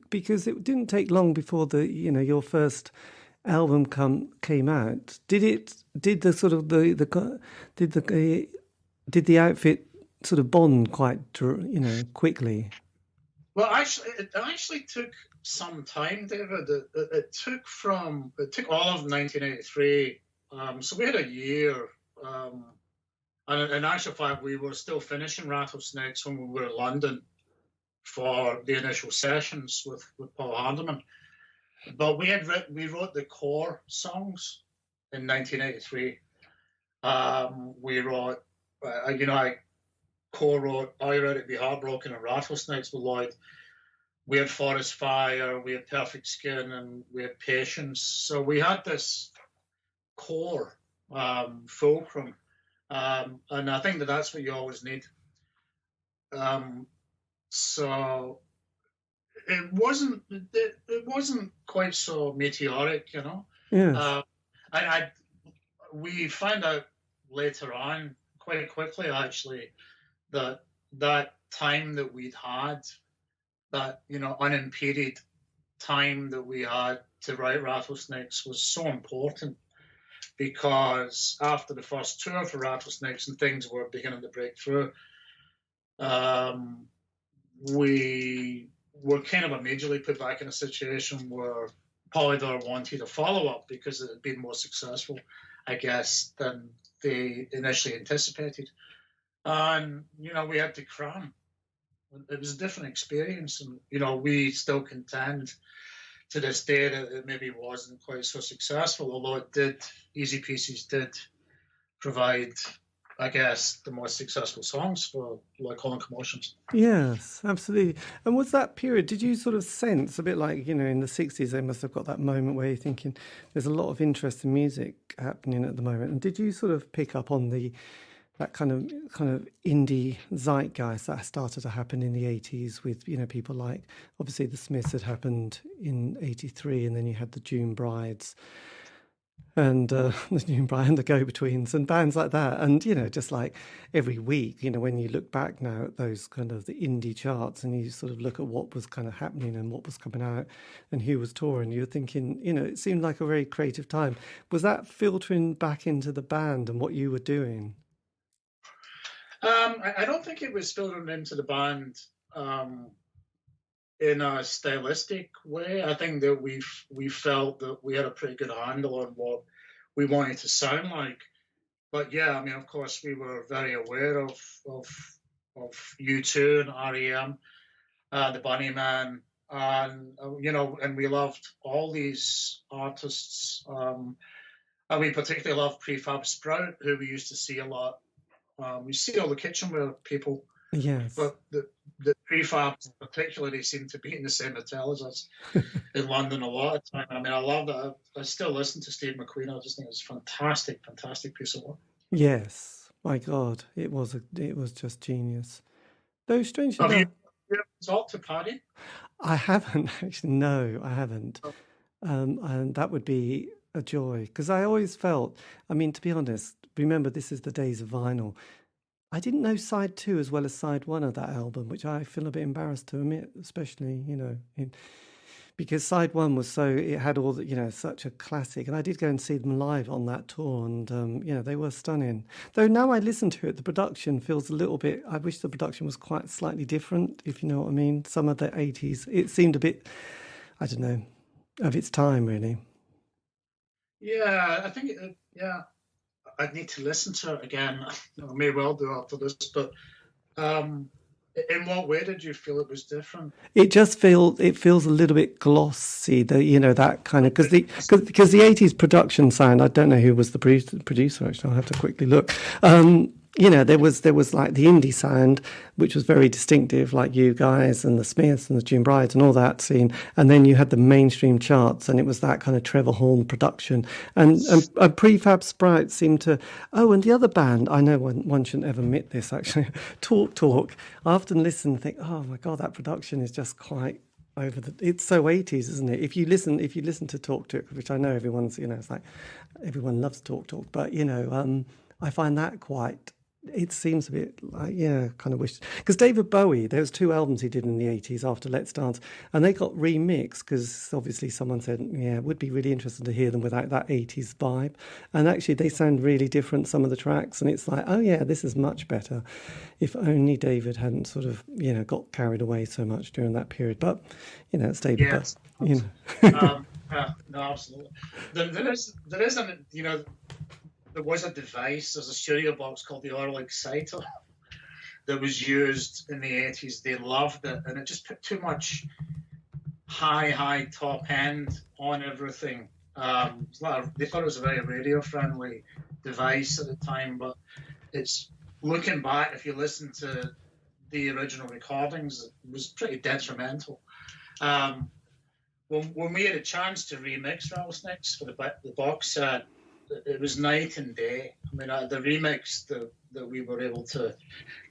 because it didn't take long before your first album came out. Did the outfit sort of bond quite quickly? Well, it actually took some time, David. It took all of 1983. So we had a year. And in actual fact, we were still finishing Rattlesnakes when we were in London. for the initial sessions with Paul Hardeman. But we wrote the core songs in 1983. We wrote, I co-wrote "Are You Ready to Be Heartbroken" and "Rattlesnakes" with Lloyd. We had "Forest Fire," we had "Perfect Skin," and we had "Patience." So we had this core fulcrum, and I think that's what you always need. So it wasn't quite so meteoric, Yeah. We found out later on, quite quickly actually, that time that we'd had, that unimpeded time that we had to write Rattlesnakes was so important, because after the first tour for Rattlesnakes and things were beginning to break through, we were kind of immediately put back in a situation where Polydor wanted a follow-up because it had been more successful, I guess, than they initially anticipated. And, we had to cram. It was a different experience. And, we still contend to this day that it maybe wasn't quite so successful, although Easy Pieces did provide, I guess, the most successful songs for Lloyd Cole and Commotions. Yes, absolutely. And was that period, did you sort of sense, a bit like, in the 60s, they must have got that moment where you're thinking there's a lot of interest in music happening at the moment. And did you sort of pick up on that kind of indie zeitgeist that started to happen in the 80s with, people like, obviously the Smiths had happened in 83, and then you had the June Brides and the June Bride and the Go-Betweens and bands like that. And, just like every week, when you look back now at those kind of the indie charts and you sort of look at what was kind of happening and what was coming out and who was touring, you're thinking, it seemed like a very creative time. Was that filtering back into the band and what you were doing? I don't think it was filtering into the band in a stylistic way. I think that we felt that we had a pretty good handle on what we wanted to sound like. But yeah, of course, we were very aware of U2 and REM, the Bunnymen, and and we loved all these artists. And we particularly loved Prefab Sprout, who we used to see a lot. We see all the kitchenware people, yes, but the prefabs particularly seem to be in the same hotel as us in London a lot of time. I love that. I still listen to Steve McQueen. I just think it's a fantastic piece of work. Yes, my God, it was just genius. Though strange enough, have you talked to Paddy? I haven't actually. No, I haven't. And that would be a joy, because I always felt, to be honest, remember, this is the days of vinyl. I didn't know side 2 as well as side 1 of that album, which I feel a bit embarrassed to admit, especially, because side 1 was it had all the, such a classic. And I did go and see them live on that tour, and, they were stunning. Though now I listen to it, the production feels a little bit, I wish the production was quite slightly different, if you know what I mean. Some of the 80s, it seemed a bit, I don't know, of its time, really. Yeah, I think, I'd need to listen to it again. I may well do after this, but in what way did you feel it was different? It feels a little bit glossy, that kind of, because the 80s production sound, I don't know who was the producer, actually, I'll have to quickly look. There was like the indie sound, which was very distinctive, like you guys and the Smiths and the June Brides and all that scene. And then you had the mainstream charts, and it was that kind of Trevor Horn production. And Prefab Sprout seemed to. Oh, and the other band, I know one shouldn't ever admit this, actually. Talk. I often listen and think, oh my God, that production is just quite over the. It's so 80s, isn't it? If you listen to Talk, which I know everyone's, it's like everyone loves Talk, but I find that quite. It seems a bit like, kind of wish. Because David Bowie, there was 2 albums he did in the 80s after Let's Dance, and they got remixed because obviously someone said, it would be really interesting to hear them without that 80s vibe. And actually they sound really different, some of the tracks, and it's like, oh yeah, this is much better. If only David hadn't sort of, got carried away so much during that period. But, it's David. Yes. No, absolutely. There was a device, there's a studio box called the Oral Exciter, that was used in the 80s. They loved it, and it just put too much high top end on everything. They thought it was a very radio-friendly device at the time, but it's looking back, if you listen to the original recordings, it was pretty detrimental. When we had a chance to remix Rattlesnakes for the box set, it was night and day. I mean, the remix that we were able to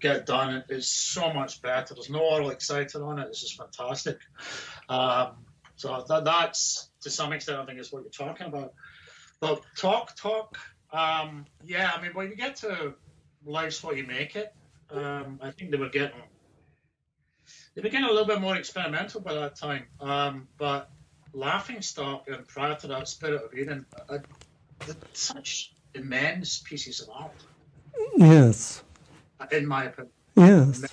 get done is so much better. There's no oral exciter on it. It's just fantastic. So that's, to some extent, I think is what you're talking about. But talk. Yeah, I mean, when you get to Life's What You Make It, I think they were getting a little bit more experimental by that time. But Laughingstock and prior to that, Spirit of Eden, they're such immense pieces of art. Yes. In my opinion. Yes.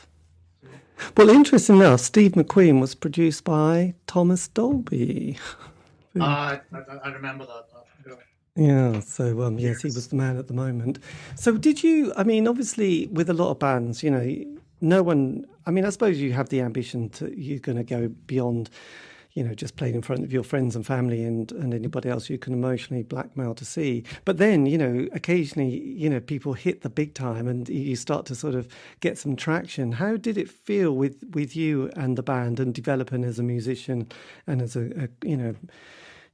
Well, interesting enough, Steve McQueen was produced by Thomas Dolby. I remember that. Yeah, so yes, he was the man at the moment. So did you, I mean, obviously with a lot of bands, you know, no one, I mean, I suppose you have the ambition you're going to go beyond, you know, just playing in front of your friends and family and anybody else you can emotionally blackmail to see. But then, you know, occasionally, you know, people hit the big time and you start to sort of get some traction. How did it feel with you and the band and developing as a musician and as a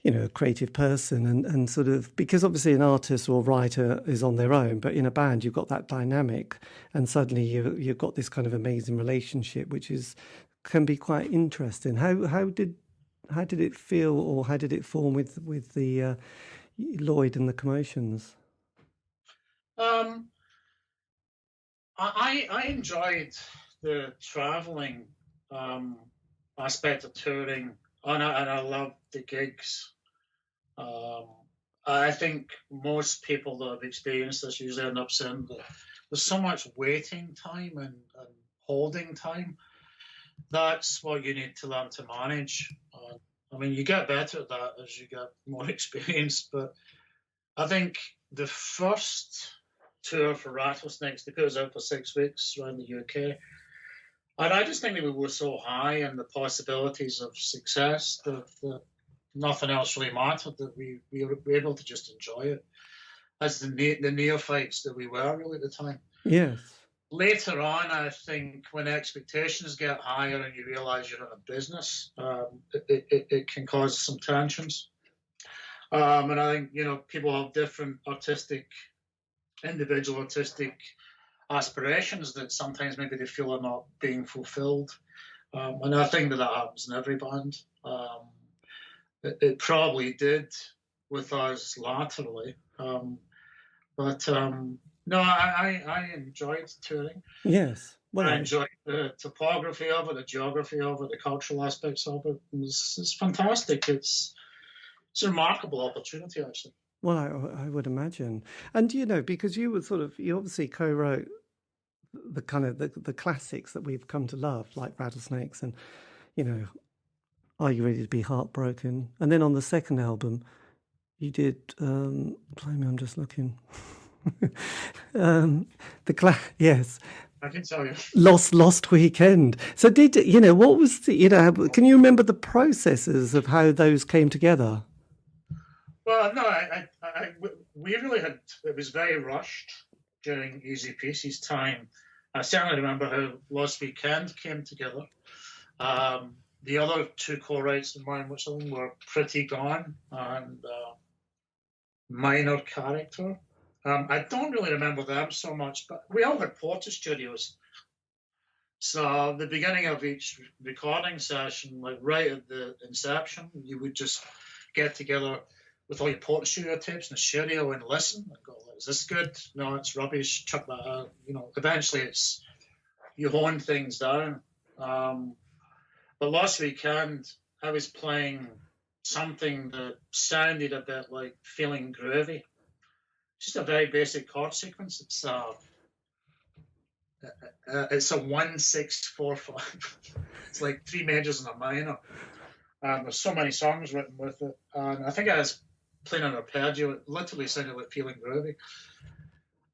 a creative person and sort of, because obviously an artist or writer is on their own, but in a band you've got that dynamic and suddenly you've got this kind of amazing relationship, which can be quite interesting. How did it feel, or how did it form with the Lloyd and the Commotions? I enjoyed the traveling aspect of touring, and I loved the gigs. I think most people that have experienced this usually end up saying that there's so much waiting time and holding time. That's what you need to learn to manage. I mean, you get better at that as you get more experience, but I think the first tour for Rattlesnakes, they put us out for 6 weeks around the UK. And I just think that we were so high in the possibilities of success that nothing else really mattered, that we were able to just enjoy it as the neophytes that we were really at the time. Yes. Later on, I think when expectations get higher and you realise you're in a business, it can cause some tensions. And I think, you know, people have different individual artistic aspirations that sometimes maybe they feel are not being fulfilled. And I think that happens in every band. It probably did with us laterally. No, I enjoyed touring. Yes. Well, I enjoyed the topography of it, the geography of it, the cultural aspects of it. It's fantastic. It's a remarkable opportunity, actually. Well, I would imagine. And, you know, because you obviously co-wrote the kind of the classics that we've come to love, like Rattlesnakes and, you know, Are You Ready to Be Heartbroken? And then on the second album, you did, I'm just looking. Yes. I can tell you. Lost Weekend. So what was can you remember the processes of how those came together? Well, no, we really had, it was very rushed during Easy Peasy's time. I certainly remember how Lost Weekend came together. The other two co-writes of mine, which I think were Pretty Gone and Minor Character. I don't really remember them so much, but we all had Porter studios. So the beginning of each recording session, like right at the inception, you would just get together with all your Porter studio tapes in the studio and listen and go, is this good? No, it's rubbish. Chuck that out. You know, eventually you hone things down. But last weekend, I was playing something that sounded a bit like Feeling Groovy. Just a very basic chord sequence. It's a 1-6-4-5. It's like three majors and a minor. There's so many songs written with it. And I think I was playing an arpeggio. It literally sounded like Feeling Groovy.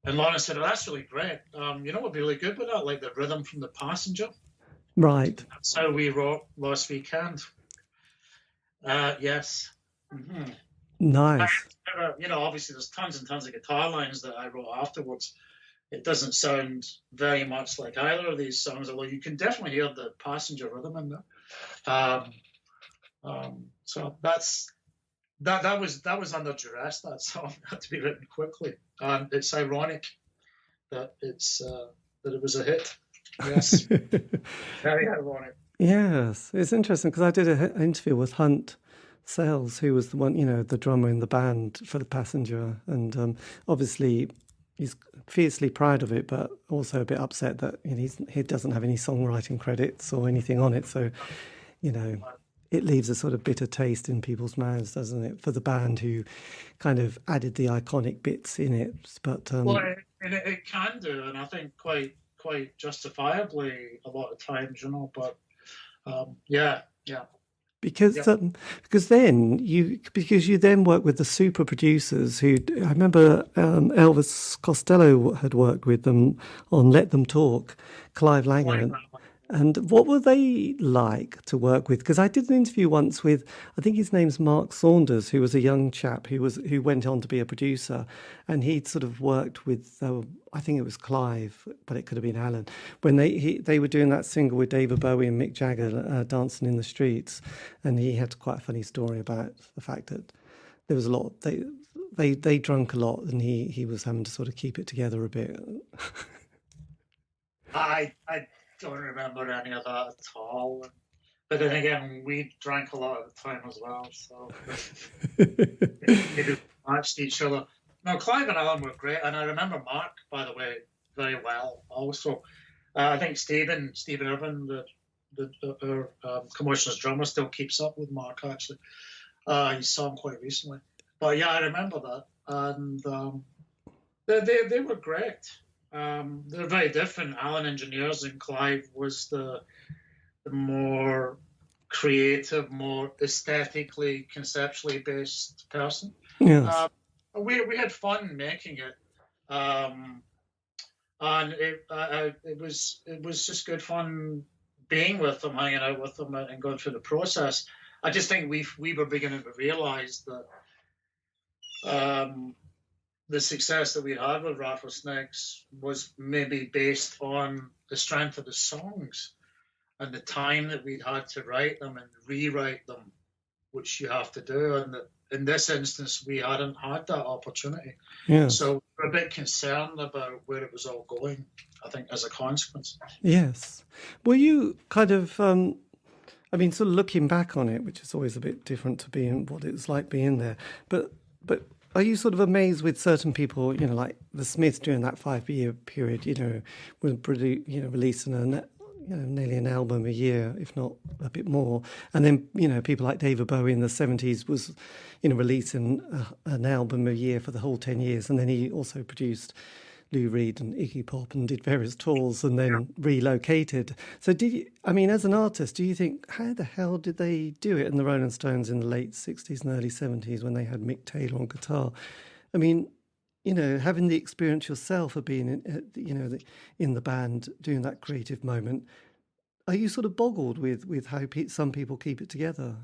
And Lawrence said, "Oh, that's really great. You know what would be really good with that? Like the rhythm from The Passenger." Right. That's how we wrote Last Weekend. Yes. Mm-hmm. Nice. You know, obviously there's tons and tons of guitar lines that I wrote afterwards. It doesn't sound very much like either of these songs, although you can definitely hear the Passenger rhythm in there. So that was under duress. That song had to be written quickly, and it's ironic that that it was a hit. Yes, very ironic. Yes, it's interesting because I did an interview with Hunt Sales, who was the one, the drummer in the band for The Passenger, and obviously he's fiercely proud of it, but also a bit upset that he doesn't have any songwriting credits or anything on it. So, it leaves a sort of bitter taste in people's mouths, doesn't it, for the band who kind of added the iconic bits in it. But well, it can do, and I think quite justifiably a lot of times, But yeah. Because then you then work with the super producers who I remember Elvis Costello had worked with them on Let Them Talk, Clive Langer. And what were they like to work with? Because I did an interview once with, I think his name's Mark Saunders, who was a young chap who went on to be a producer, and he'd sort of worked with, I think it was Clive, but it could have been Alan, when they were doing that single with David Bowie and Mick Jagger, Dancing in the Streets, and he had quite a funny story about the fact that there was a lot. They drank a lot, and he was having to sort of keep it together a bit. I don't remember any of that at all. But then again, we drank a lot at the time as well, so we matched each other. No, Clive and Alan were great, and I remember Mark, by the way, very well. Also, I think Stephen Irvine, the Commotions drummer, still keeps up with Mark. Actually, he saw him quite recently. But yeah, I remember that, and they were great. They're very different. Alan engineers, and Clive was the more creative, more aesthetically, conceptually based person. Yes. We had fun making it, and it was just good fun being with them, hanging out with them, and going through the process. I just think we were beginning to realize that the success that we had with Rattlesnakes was maybe based on the strength of the songs and the time that we'd had to write them and rewrite them, which you have to do. And in this instance, we hadn't had that opportunity. Yes. So we're a bit concerned about where it was all going, I think, as a consequence. Yes. Were you kind of, sort of looking back on it, which is always a bit different to being what it's like being there, but are you sort of amazed with certain people, like the Smiths during that 5-year period, were releasing nearly an album a year, if not a bit more. And then, people like David Bowie in the 70s was, releasing an album a year for the whole 10 years. And then he also produced Lou Reed and Iggy Pop and did various tours and then relocated. So as an artist, do you think, how the hell did they do it in the Rolling Stones in the late 60s and early 70s when they had Mick Taylor on guitar? I mean, having the experience yourself of being, in the band, doing that creative moment, are you sort of boggled with how some people keep it together?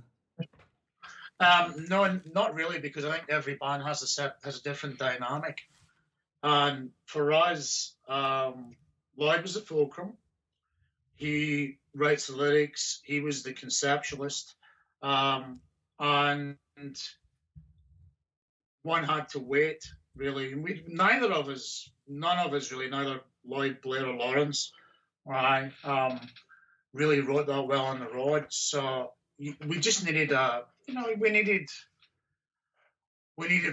No, not really, because I think every band has a different dynamic. And for us, Lloyd was a fulcrum. He writes the lyrics. He was the conceptualist. And one had to wait, really. None of us really, neither Lloyd, Blair, or Lawrence, really wrote that well on the road. So we just needed we needed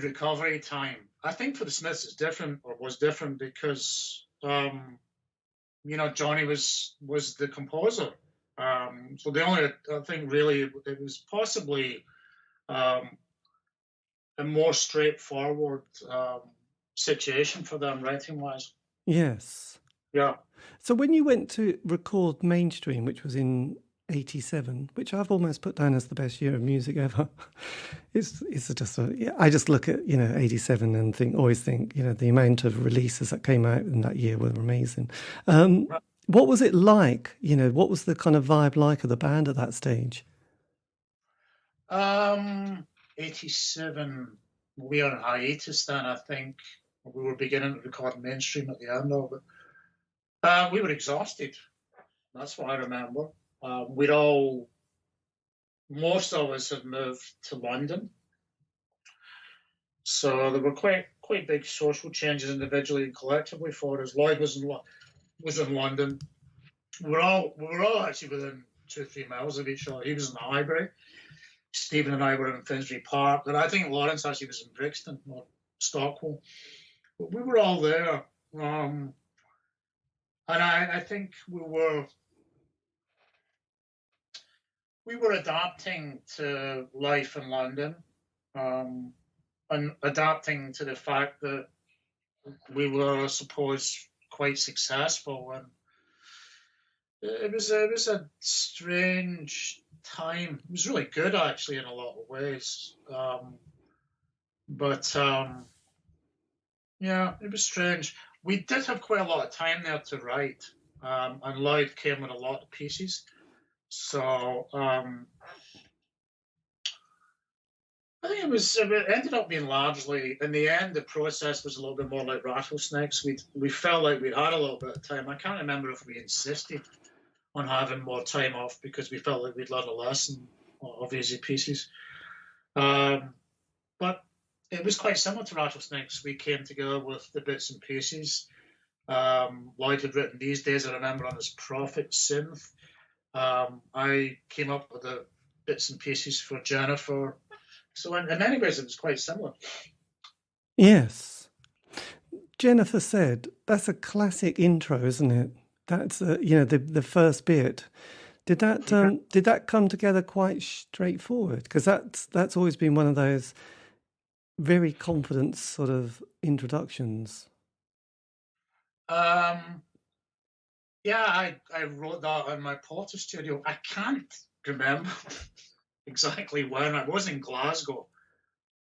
recovery time. I think for the Smiths it's different, or was different, because Johnny was the composer. So the only, I think, really, it was possibly a more straightforward situation for them writing wise. Yes. Yeah. So when you went to record Mainstream, which was in 87, which I've almost put down as the best year of music ever. I just look at 87 and always think the amount of releases that came out in that year were amazing. What was it like? What was the kind of vibe like of the band at that stage? 87, we were on hiatus then. I think we were beginning to record mainstream at the end of it. We were exhausted. That's what I remember. Most of us had moved to London, so there were quite big social changes individually and collectively for us. Lloyd was in London. We were all actually within 2-3 miles of each other. He was in the Highbury. Stephen and I were in Finsbury Park, and I think Lawrence actually was in Brixton or Stockwell. But we were all there, and I think we were adapting to life in London, and adapting to the fact that we were, I suppose, quite successful. And it was a strange time. It was really good, actually, in a lot of ways. Yeah, it was strange. We did have quite a lot of time there to write, and Lloyd came with a lot of pieces. So I think it ended up being largely, in the end, the process was a little bit more like Rattlesnakes. We felt like we'd had a little bit of time. I can't remember if we insisted on having more time off because we felt like we'd learned a lesson of easy pieces. But it was quite similar to Rattlesnakes. We came together with the bits and pieces. Lloyd had written These Days, I remember, on his Prophet synth. I came up with the bits and pieces for Jennifer. So in many ways, it was quite similar. Yes. Jennifer said, that's a classic intro, isn't it? That's, the first bit. Did that come together quite straightforward? Because that's always been one of those very confident sort of introductions. Yeah, I wrote that in my Porter studio. I can't remember exactly when. I was in Glasgow.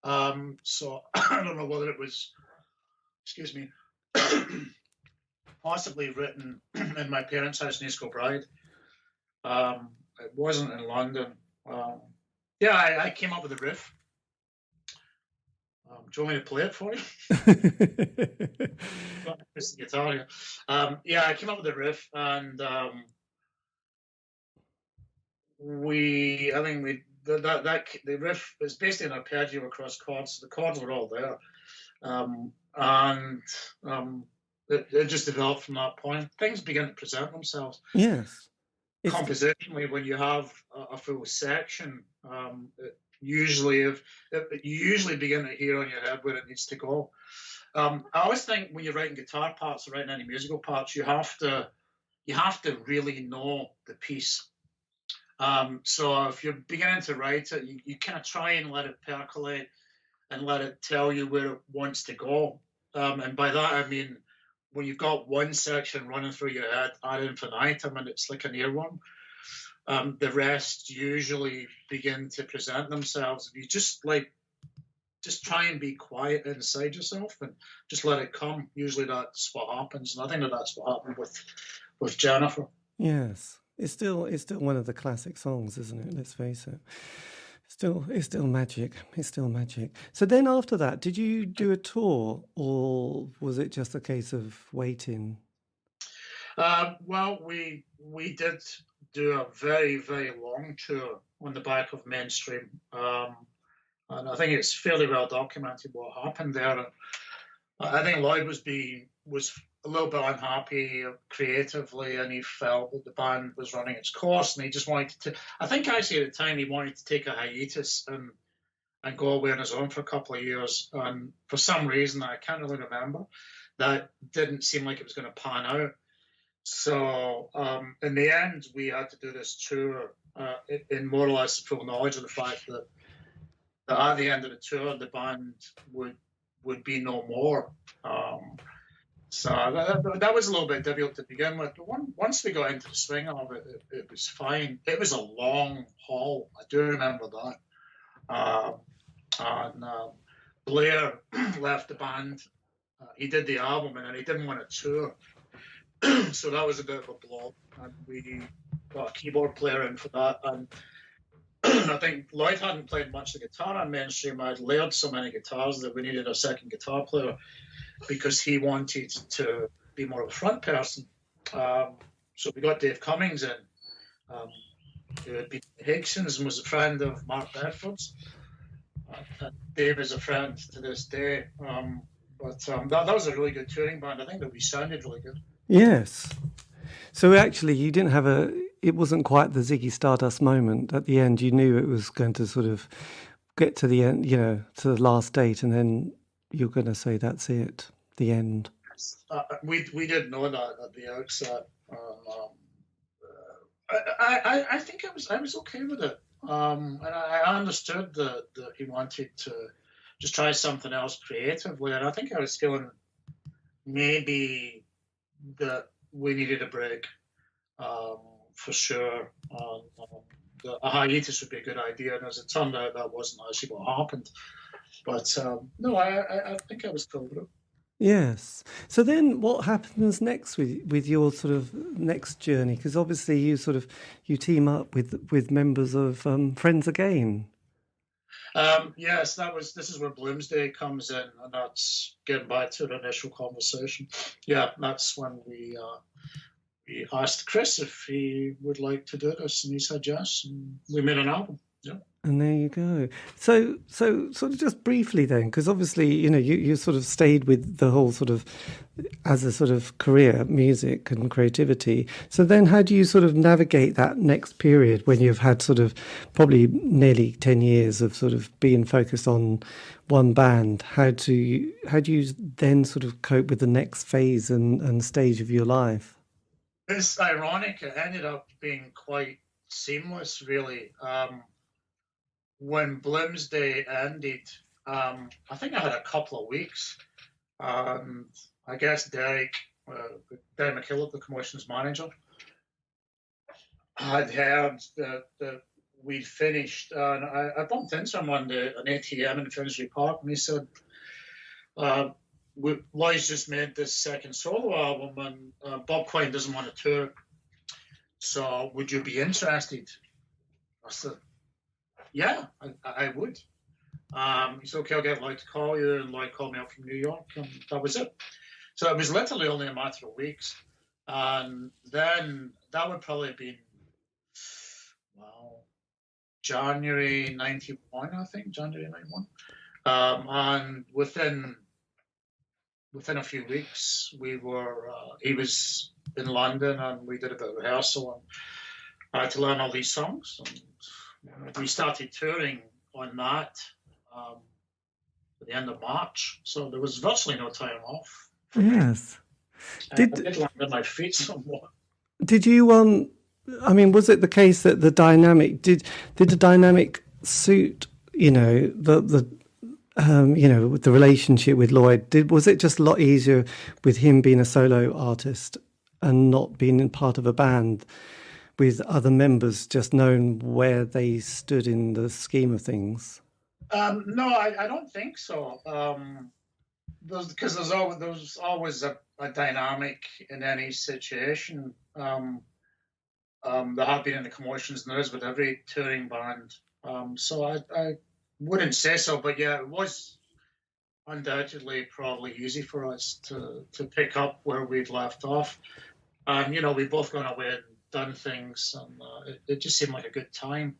So I don't know whether it was, excuse me, possibly written in my parents' house in East Kilbride. It wasn't in London. I came up with a riff. Do you want me to play it for you? It's the guitar here. I came up with a riff, and the riff is basically an arpeggio across chords. The chords were all there, it just developed from that point. Things began to present themselves. Yes. Compositionally, when you have a full section, you usually begin to hear on your head where it needs to go. I always think when you're writing guitar parts or writing any musical parts, you have to really know the piece. So if you're beginning to write it, you kind of try and let it percolate and let it tell you where it wants to go. And by that I mean, when you've got one section running through your head ad infinitum and it's like an earworm, the rest usually begin to present themselves. If you just try and be quiet inside yourself and just let it come, usually that's what happens. And I think that's what happened with Jennifer. Yes. It's still one of the classic songs, isn't it? Let's face it. It's still magic. It's still magic. So then after that, did you do a tour, or was it just a case of waiting? Well, we did do a very, very long tour on the back of Mainstream. And I think it's fairly well documented what happened there. I think Lloyd was a little bit unhappy creatively, and he felt that the band was running its course, and he just wanted to. I think actually at the time he wanted to take a hiatus and go away on his own for a couple of years. And for some reason I can't really remember, that didn't seem like it was going to pan out. So in the end, we had to do this tour in more or less full knowledge of the fact that at the end of the tour, the band would be no more. So that was a little bit difficult to begin with. But once we got into the swing of it, it was fine. It was a long haul. I do remember that. And Blair left the band. He did the album, and then he didn't want to tour. So that was a bit of a blow. And we got a keyboard player in for that. And I think Lloyd hadn't played much the guitar on Mainstream. I'd layered so many guitars that we needed a second guitar player because he wanted to be more of a front person. So we got Dave Cummings in, who had been Higson's and was a friend of Mark Bedford's. And Dave is a friend to this day. But that was a really good touring band. I think that we sounded really good. Yes. So actually, you didn't have it wasn't quite the Ziggy Stardust moment at the end. You knew it was going to sort of get to the end, to the last date, and then you're going to say that's it, the end. We did know that at the outset. I think I was okay with it, and I understood that he wanted to just try something else creatively, and I think I was feeling maybe that we needed a break, for sure. A hiatus would be a good idea, and as it turned out, that wasn't actually what happened. But no, I think I was cool with it. Yes. So then what happens next with your sort of next journey? Because obviously you team up with members of Friends Again. Yes, this is where Bloomsday comes in, and that's getting back to the initial conversation. Yeah, that's when we asked Chris if he would like to do this, and he said yes, and we made an album. Yeah. And there you go. So sort of just briefly then, because obviously, you sort of stayed with the whole sort of, as a sort of career, music and creativity. So then how do you sort of navigate that next period when you've had sort of probably nearly 10 years of sort of being focused on one band? How do you then sort of cope with the next phase and stage of your life? It's ironic. It ended up being quite seamless, really. When Bloomsday ended, I think I had a couple of weeks. I guess Derek McKillop, the Commotions manager, had heard that we'd finished. And I bumped into him one day at an ATM in Finsbury Park, and he said, Lloyd's just made this second solo album, and Bob Quine doesn't want to tour. So would you be interested? I said, yeah, I would. He said, okay, I'll get Lloyd to call you, and Lloyd called me up from New York, and that was it. So it was literally only a matter of weeks. And then that would probably have been, January 91, I think, January 91. And within a few weeks, he was in London, and we did a bit of rehearsal, and I had to learn all these songs. And we started touring on that at the end of March, so there was virtually no time off. Yes. I did land on my feet somewhat. Did you was it the case that the dynamic did the dynamic suit the with the relationship with Lloyd? Was it just a lot easier with him being a solo artist and not being part of a band with other members, just knowing where they stood in the scheme of things? No, I don't think so. Because there's always a dynamic in any situation. There have been in the Commotions, and there is with every touring band. So I wouldn't say so, but yeah, it was undoubtedly probably easy for us to pick up where we'd left off. And, we both gone away and done things, and it just seemed like a good time.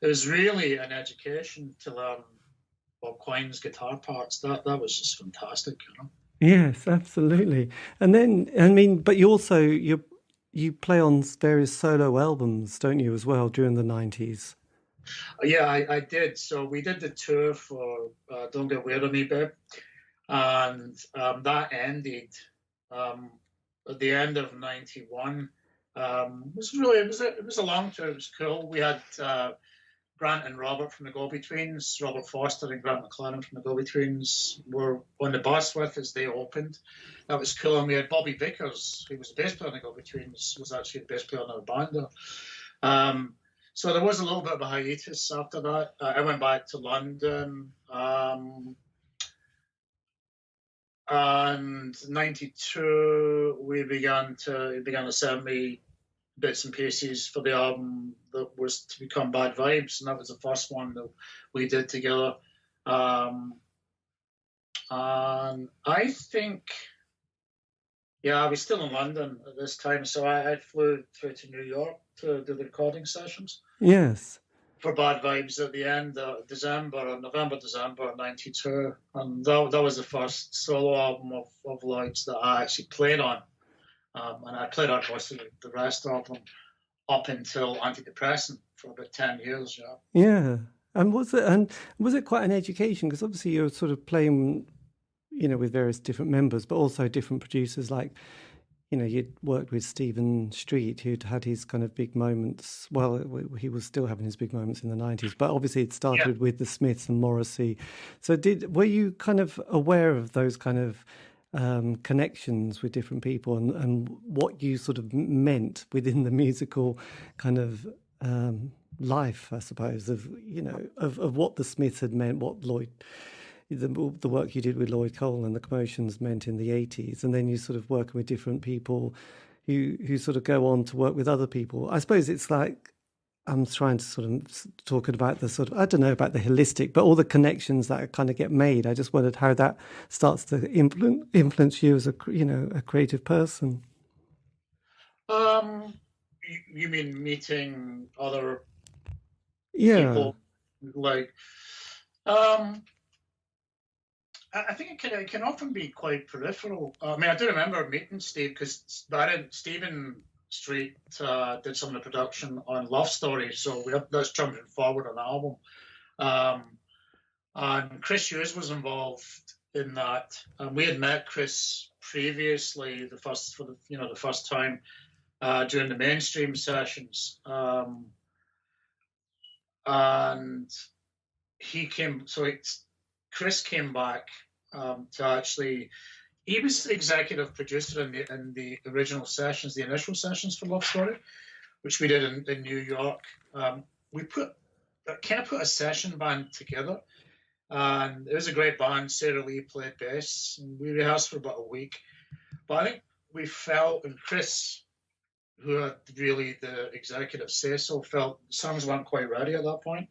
It was really an education to learn Bob Quine's guitar parts. That was just fantastic, Yes, absolutely. And then, but you also, you play on various solo albums, don't you, as well, during the 90s? Yeah, I did. So we did the tour for Don't Get Weird on Me, Babe. And that ended at the end of 91. It was a long tour. It was cool. We had Grant and Robert from the Go-Betweens, Robert Foster and Grant McLaren from the Go-Betweens were on the bus with as they opened. That was cool. And we had Bobby Vickers, who was the bass player in the Go-Betweens, was actually the bass player in our band there. So there was a little bit of a hiatus after that. I went back to London. And 92, we began to send me bits and pieces for the album that was to become Bad Vibes, and that was the first one that we did together. And I think, I was still in London at this time, so I flew through to New York to do the recording sessions. Yes. For Bad Vibes at the end of November, December 92. And that was the first solo album of Lloyd's that I actually played on. And I played on most of the rest of them up until Antidepressant for about 10 years. Yeah. And was it quite an education? Because obviously you're sort of playing, with various different members, but also different producers. Like, you'd worked with Stephen Street, who'd had his kind of big moments. Well, he was still having his big moments in the 90s, but obviously it started with the Smiths and Morrissey. So were you kind of aware of those kind of connections with different people and what you sort of meant within the musical kind of life, I suppose, of what the Smiths had meant, what the work you did with Lloyd Cole and the Commotions meant in the 80s, and then you sort of working with different people who sort of go on to work with other people. I suppose it's like, I'm trying to sort of talking about the sort of, I don't know about the holistic, but all the connections that kind of get made. I just wondered how that starts to influence you as a creative person. You mean meeting other people? Like, I think it can often be quite peripheral. I mean, I do remember meeting Steve because Stephen Street did some of the production on Love Story, so that's jumping forward on the album. And Chris Hughes was involved in that. We had met Chris previously, the first time during the Mainstream sessions, and he came. Chris came back to actually. He was the executive producer in the original sessions, the initial sessions for Love Story, which we did in New York. We put a session band together, and it was a great band. Sarah Lee played bass, and we rehearsed for about a week. But I think we felt, and Chris, who had really the executive say-so, felt the songs weren't quite ready at that point.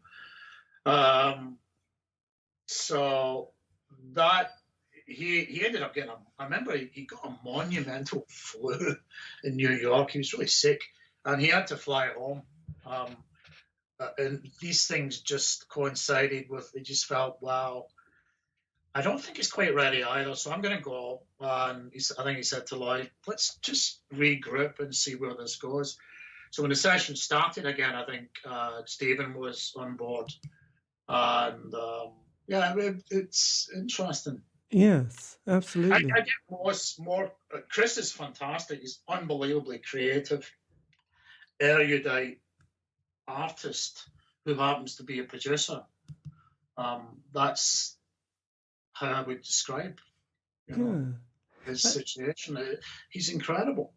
So that he ended up getting I remember he got a monumental flu in New York. He was really sick, and he had to fly home. And these things just coincided with. He just felt, wow, I don't think he's quite ready either. So I'm going to go. And I think he said to Lloyd, let's just regroup and see where this goes. So when the session started again, I think Stephen was on board, and it's interesting. Yes, absolutely. I get more. Chris is fantastic. He's unbelievably creative, erudite artist who happens to be a producer. That's how I would describe, his situation. He's incredible.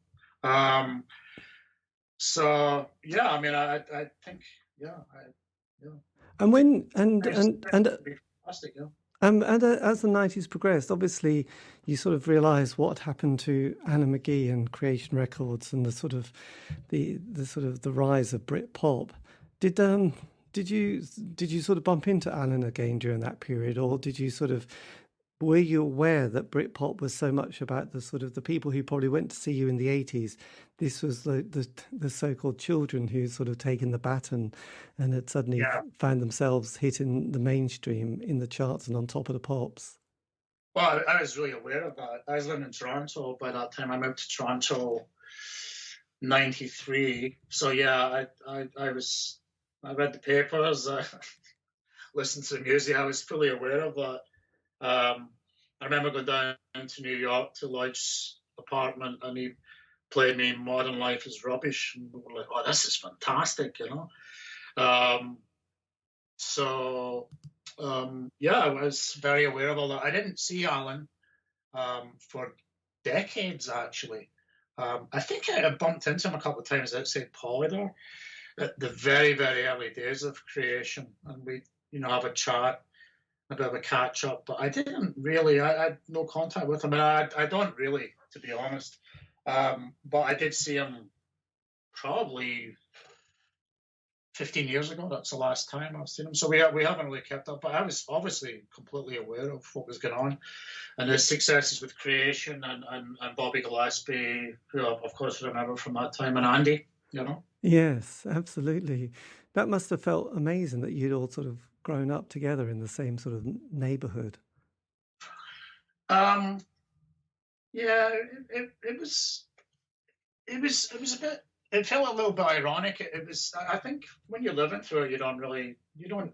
So yeah, I mean, I think And when and fantastic, And as the 90s progressed, obviously you sort of realised what had happened to Anna McGee and Creation Records and the sort of the rise of Britpop. Did you sort of bump into Alan again during that period, or were you aware that Britpop was so much about the sort of the people who probably went to see you in the 80s? This was the so-called children who sort of taken the baton and had suddenly found themselves hitting the mainstream in the charts and on top of the pops. Well, I was really aware of that. I was living in Toronto by that time. I moved to Toronto 93. So yeah, I read the papers, listened to the music. I was fully aware of that. I remember going down to New York to Lloyd's apartment, and he played me Modern Life is Rubbish. And we were like, oh, this is fantastic, So, yeah, I was very aware of all that. I didn't see Alan for decades, actually. I think I bumped into him a couple of times outside Polydor at the very, very early days of creation, and we, have a chat, a bit of a catch up. But I didn't really. I had no contact with him, and I don't really, to be honest. But I did see him probably 15 years ago. That's the last time I've seen him. So we haven't really kept up. But I was obviously completely aware of what was going on, and his successes with creation and Bobby Gillespie, who I, of course, remember from that time, and Andy. Yes, absolutely. That must have felt amazing that you'd all sort of grown up together in the same sort of neighborhood. Yeah, it was a bit. It felt a little bit ironic. It was. I think when you're living through it, you don't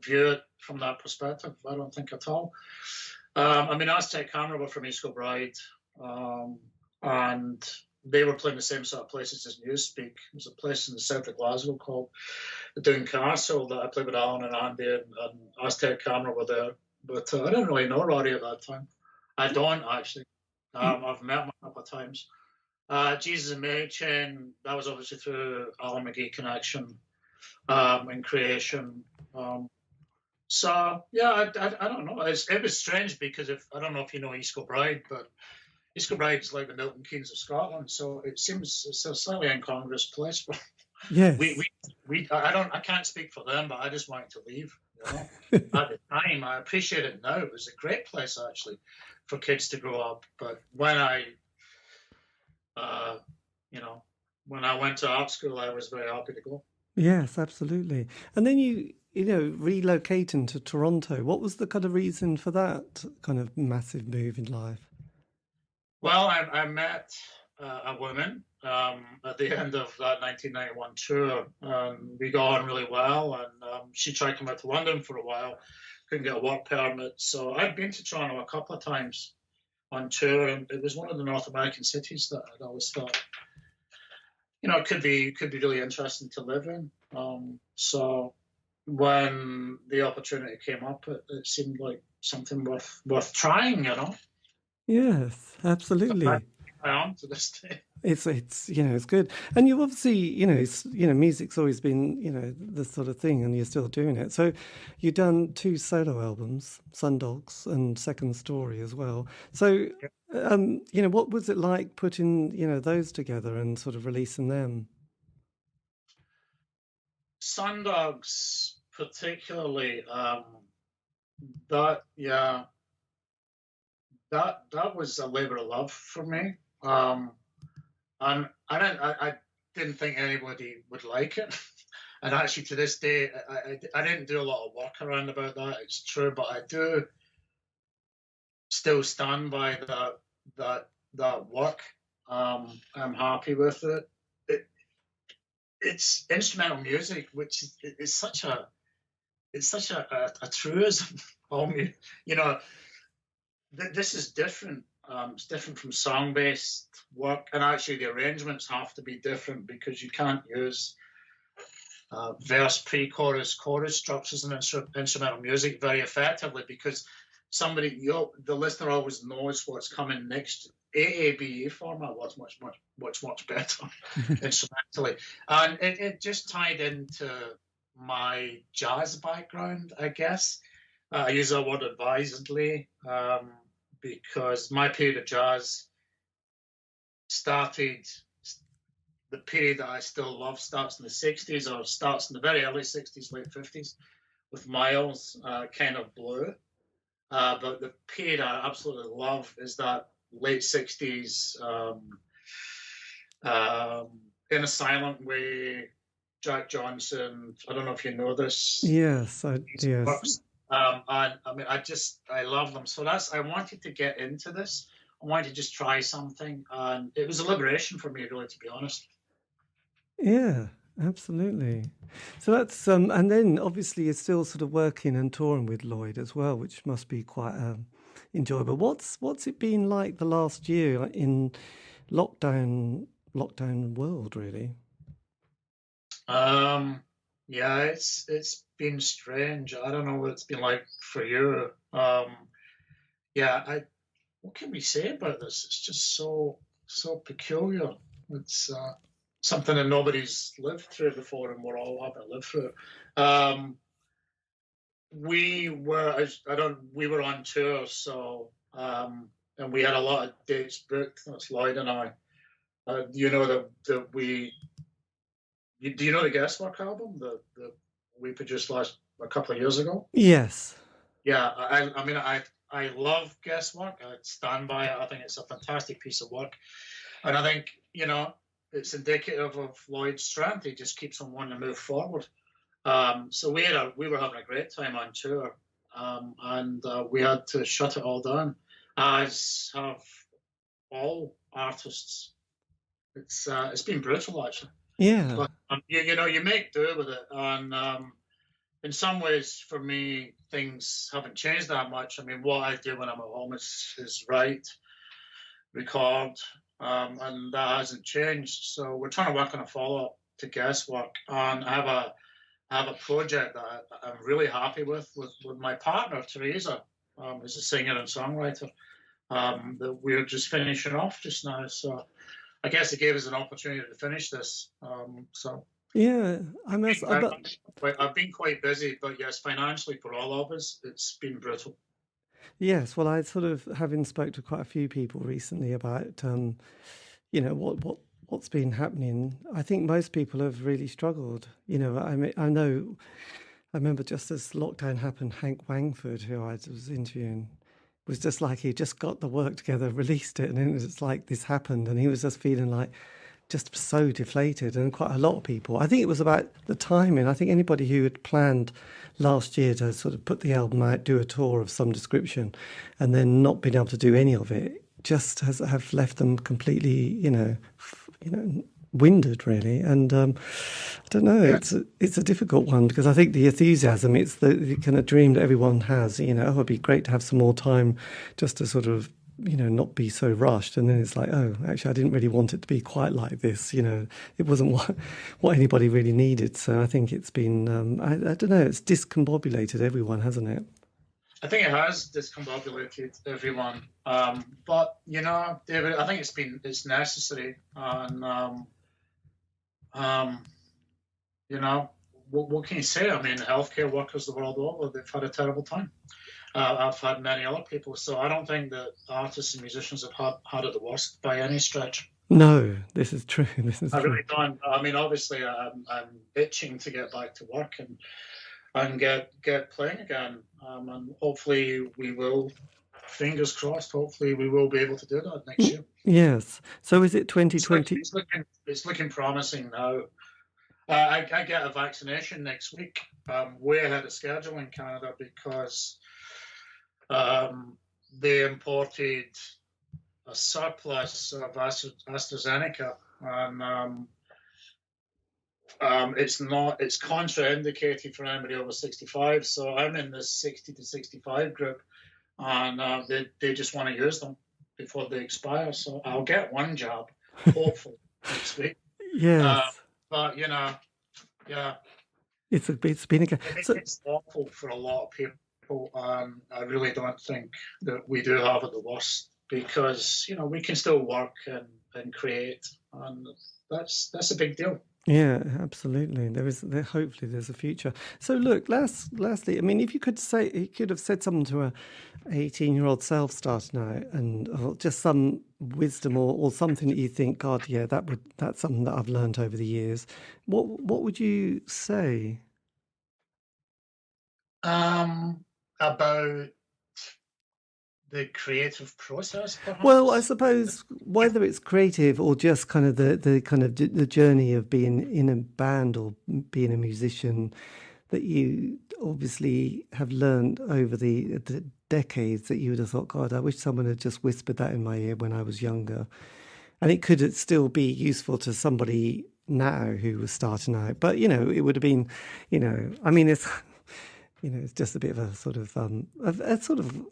view it from that perspective. I don't think at all. I mean, Aztec Camera were from East Kilbride, and they were playing the same sort of places as Newspeak. There's a place in the south of Glasgow called the Doon Castle that I played with Alan and Andy, and Aztec Camera were there. But I didn't really know Roddy at that time. I don't actually. I've met him a couple of times. Jesus and Mary Chain, that was obviously through Alan McGee connection in creation. So yeah, I don't know. It was strange because I don't know if you know East Kilbride, but East Kilbride is like the Milton Keynes of Scotland, so it seems it's a slightly incongruous place. But yes, I can't speak for them, but I just wanted to leave. At the time, I appreciate it now. It was a great place actually for kids to grow up. But when I went to art school, I was very happy to go. Yes, absolutely. And then you relocating to Toronto. What was the kind of reason for that kind of massive move in life? Well, I met a woman at the end of that 1991 tour. We got on really well, and she tried to come out to London for a while. Couldn't get a work permit. So I'd been to Toronto a couple of times on tour, and it was one of the North American cities that I'd always thought, it could be really interesting to live in. So when the opportunity came up, it seemed like something worth trying. Yes, absolutely. I am to this day. It's good, and you obviously music's always been the sort of thing, and you're still doing it. So you've done 2 solo albums, Sundogs and Second Story as well. So what was it like putting those together and sort of releasing them? Sundogs particularly, that was a labor of love for me. And I didn't think anybody would like it. And actually, to this day, I didn't do a lot of work around about that. It's true, but I do still stand by that work. I'm happy with it. It's instrumental music, which is such a truism. This is different. It's different from song-based work, and actually the arrangements have to be different because you can't use verse, pre-chorus, chorus structures in instrumental music very effectively because the listener always knows what's coming next. AABA format was much better instrumentally, and it just tied into my jazz background, I guess. I use that word advisedly. Because my period of jazz started, the period that I still love starts in the 60s or starts in the very early 60s, late 50s with Miles, Kind of Blue. But the period I absolutely love is that late 60s, In a Silent Way, Jack Johnson. I don't know if you know this. Yes, yes. Works. And I mean, I love them. So I wanted to get into this. I wanted to just try something. And it was a liberation for me, really, to be honest. Yeah, absolutely. So that's, and then obviously you're still sort of working and touring with Lloyd as well, which must be quite enjoyable. What's it been like the last year in lockdown world, really? Yeah, it's been strange. I don't know what it's been like for you. Yeah, what can we say about this? It's just so peculiar. It's something that nobody's lived through before, and we're all having to live through it. We were, we were on tour, so and we had a lot of dates booked. That's Lloyd and I. You know that we. Do you know the Guesswork album that we produced a couple of years ago? Yes. Yeah, I mean, I love Guesswork. I stand by it. I think it's a fantastic piece of work, and I think it's indicative of Lloyd's strength. He just keeps on wanting to move forward. So we were having a great time on tour, and we had to shut it all down, as have all artists. It's been brutal, actually. Yeah. But you make do with it, and in some ways, for me, things haven't changed that much. I mean, what I do when I'm at home is write, record, and that hasn't changed. So we're trying to work on a follow-up to Guesswork, and I have a project that I'm really happy with my partner, Teresa, who's a singer and songwriter, that we're just finishing off just now. So I guess it gave us an opportunity to finish this. Yeah, I've been quite busy, but yes, financially for all of us, it's been brutal. Yes, well, I sort of, having spoke to quite a few people recently about, what's been happening. I think most people have really struggled. I remember just as lockdown happened, Hank Wangford, who I was interviewing, was just like he just got the work together, released it, and it was like this happened, and he was just feeling like just so deflated. And quite a lot of people, I think it was about the timing. I think anybody who had planned last year to sort of put the album out, do a tour of some description, and then not being able to do any of it, just have left them completely, winded, really. And I don't know, it's a difficult one, because I think the enthusiasm, it's the kind of dream that everyone has, it'd be great to have some more time just to sort of, not be so rushed. And then it's like, oh, actually, I didn't really want it to be quite like this. It wasn't what anybody really needed. So I think it's been, I don't know, it's discombobulated everyone, hasn't it? I think it has discombobulated everyone. But, David, I think it's necessary. And, what can you say? I mean, healthcare workers the world over, they've had a terrible time. I've had many other people, so I don't think that artists and musicians have had it the worst by any stretch. No, this is true. I really don't. I mean, obviously, I'm itching to get back to work and get playing again, and hopefully we will. Fingers crossed. Hopefully we will be able to do that next year. Yes. So is it 2020? It's looking promising now. I get a vaccination next week. Way ahead of schedule in Canada because they imported a surplus of AstraZeneca, and it's contraindicated for anybody over 65. So I'm in the 60 to 65 group, and they just want to use them before they expire. So I'll get one jab, hopefully next week. Yes. But yeah, it's been it's awful for a lot of people, and I really don't think that we do have it the worst, because we can still work and create, and that's a big deal. Yeah, absolutely. Hopefully there's a future. So look, lastly, I mean, if you could have said something to a 18-year-old self starting out, and just some wisdom or something that you think, God, yeah, that's something that I've learned over the years. What would you say? About the creative process, perhaps? Well, I suppose whether it's creative or just kind of the journey of being in a band or being a musician, that you obviously have learned over the decades, that you would have thought, God, I wish someone had just whispered that in my ear when I was younger. And it could still be useful to somebody now who was starting out. But, it would have been, I mean, you know, it's just a bit of a sort of,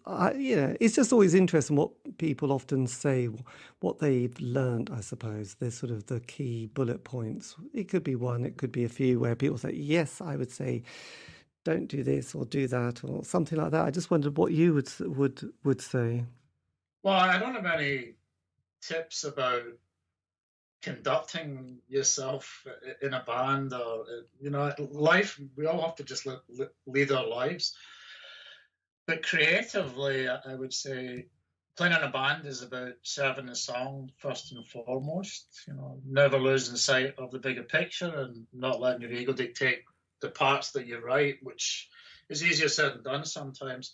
it's just always interesting what people often say, what they've learned, I suppose. There's sort of the key bullet points. It could be one, it could be a few where people say, yes, I would say, don't do this or do that or something like that. I just wondered what you would say. Well, I don't have any tips about conducting yourself in a band, or life. We all have to just lead our lives. But creatively, I would say playing in a band is about serving the song first and foremost. Never losing sight of the bigger picture and not letting your ego dictate the parts that you write, which is easier said than done sometimes.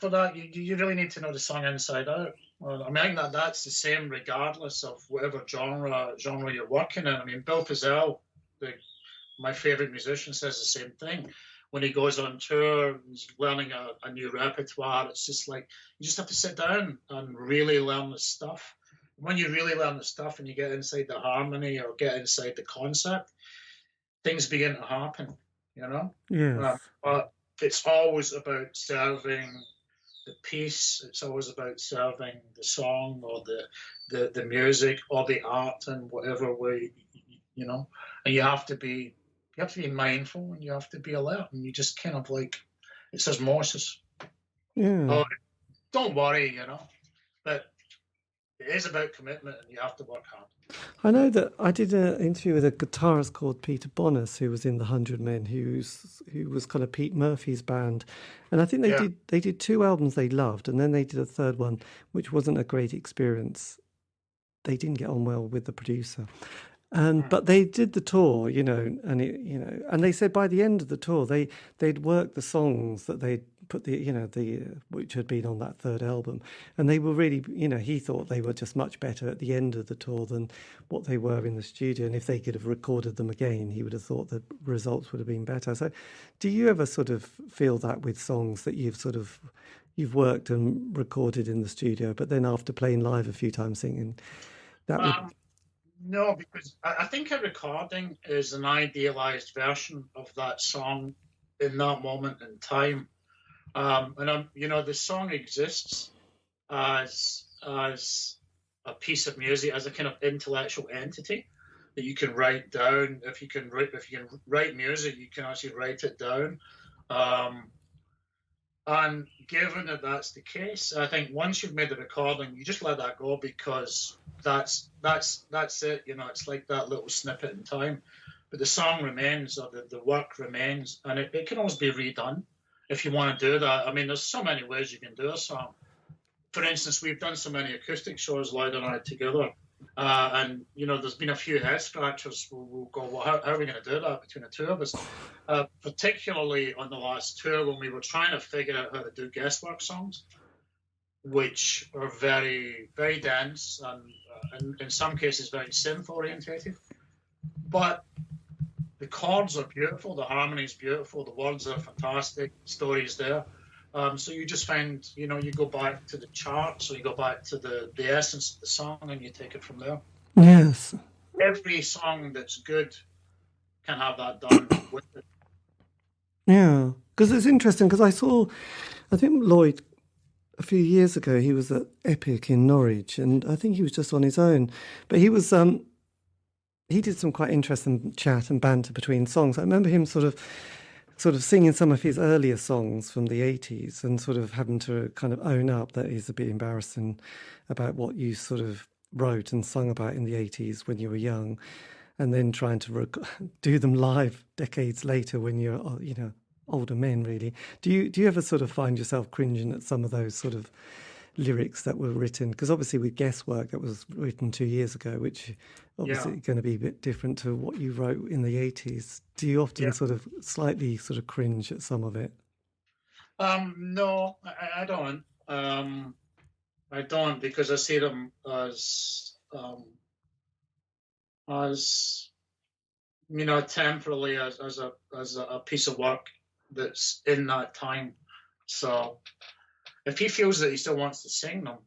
For that, you really need to know the song inside out. Well, I think that's the same regardless of whatever genre you're working in. I mean, Bill Frisell, my favorite musician, says the same thing. When he goes on tour, he's learning a new repertoire. It's just like you just have to sit down and really learn the stuff. When you really learn the stuff and you get inside the harmony or get inside the concept, things begin to happen. Yeah. But it's always about serving the piece. It's always about serving the song or the music or the art in whatever way, And you have to be mindful and you have to be alert, and you just kind of like, it's osmosis. Yeah. Oh, don't worry, but it is about commitment, and you have to work hard. I know that I did an interview with a guitarist called Peter Bonas, who was in the 100 Men, who was kind of Pete Murphy's band, and I think they did 2 albums they loved, and then they did a third one which wasn't a great experience. They didn't get on well with the producer, but they did the tour, and they said by the end of the tour they'd worked the songs that they'd put which had been on that third album, and they were really, he thought they were just much better at the end of the tour than what they were in the studio, and if they could have recorded them again, he would have thought the results would have been better. So do you ever sort of feel that with songs that you've worked and recorded in the studio, but then after playing live a few times thinking that would... No, because I think a recording is an idealized version of that song in that moment in time. The song exists as a piece of music, as a kind of intellectual entity that you can write down. If you can write music, you can actually write it down. And given that that's the case, I think once you've made the recording, you just let that go, because that's it. It's like that little snippet in time. But the song remains, or the work remains, and it can always be redone if you want to do that. I mean, there's so many ways you can do a song. For instance, we've done so many acoustic shows, Lloyd and I, together. And there's been a few head scratchers. We'll go, well, how are we going to do that between the two of us? Particularly on the last tour, when we were trying to figure out how to do guesswork songs, which are very, very dense and in some cases very synth orientated. But the chords are beautiful, the harmony is beautiful, the words are fantastic, the story is there. So you just find, you go back to the charts, or you go back to the essence of the song, and you take it from there. Yes. Every song that's good can have that done with it. Yeah, because it's interesting, because I think Lloyd, a few years ago, he was at Epic in Norwich, and I think he was just on his own. But he was, he did some quite interesting chat and banter between songs. I remember him sort of singing some of his earlier songs from the 80s and sort of having to kind of own up that he's a bit embarrassing about what you sort of wrote and sung about in the 80s when you were young, and then trying to do them live decades later when you're, older men, really. Do you ever sort of find yourself cringing at some of those sort of lyrics that were written? Because obviously with Guesswork, that was written 2 years ago, which obviously going to be a bit different to what you wrote in the 80s. Do you often sort of slightly sort of cringe at some of it? No, I don't. I don't, because I see them as temporarily as a piece of work that's in that time. So if he feels that he still wants to sing them,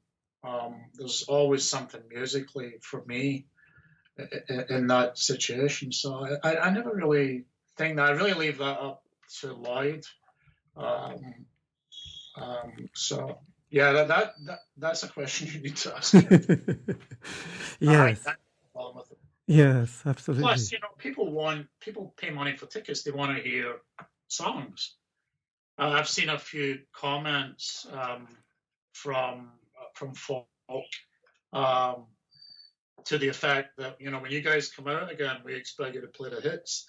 there's always something musically for me in that situation. So I never really thing. I really leave that up to Lloyd. So yeah, that's a question you need to ask. Yes. Yes, absolutely. Plus, people pay money for tickets. They want to hear songs. I've seen a few comments from folk to the effect that, when you guys come out again, we expect you to play the hits.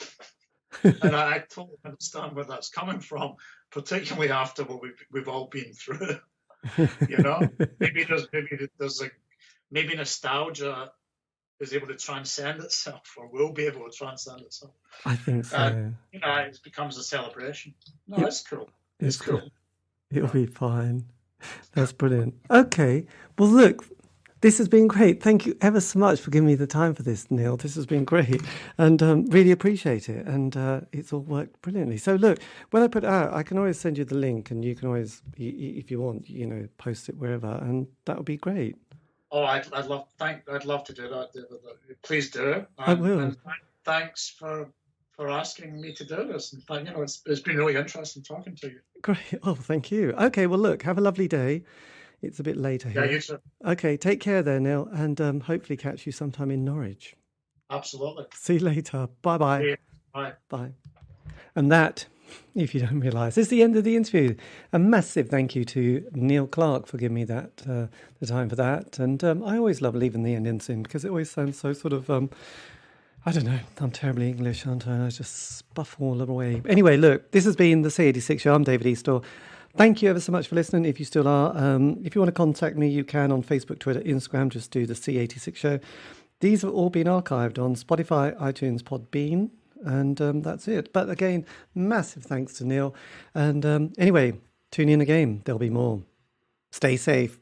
And I totally understand where that's coming from, particularly after what we've all been through. Maybe nostalgia is able to transcend itself, or will be able to transcend itself. I think so. It becomes a celebration. No, it's cool. It's cool. It'll be fine. That's brilliant. Okay. Well, look, this has been great. Thank you ever so much for giving me the time for this, Neil. This has been great, and really appreciate it. And it's all worked brilliantly. So look, when I put it out, I can always send you the link, and you can always, if you want, post it wherever, and that would be great. Oh, I'd love to do that, David. Please do. I will. And thanks for asking me to do this. In fact, it's been really interesting talking to you. Great. Oh, thank you. Okay. Well, look, have a lovely day. It's a bit later here. Yeah, you too. Okay. Take care there, Neil, and hopefully catch you sometime in Norwich. Absolutely. See you later. Bye-bye. Yeah. Bye. Bye. And that, if you don't realise, is the end of the interview. A massive thank you to Neil Clark for giving me that the time for that. And I always love leaving the endings in because it always sounds so sort of, I don't know, I'm terribly English, aren't I? I just spuff all away. Anyway, look, this has been the C86 Show. I'm David Eastaugh. Thank you ever so much for listening, if you still are. If you want to contact me, you can on Facebook, Twitter, Instagram. Just do the C86 Show. These have all been archived on Spotify, iTunes, Podbean. And that's it. But again, massive thanks to Neil. And anyway, tune in again. There'll be more. Stay safe.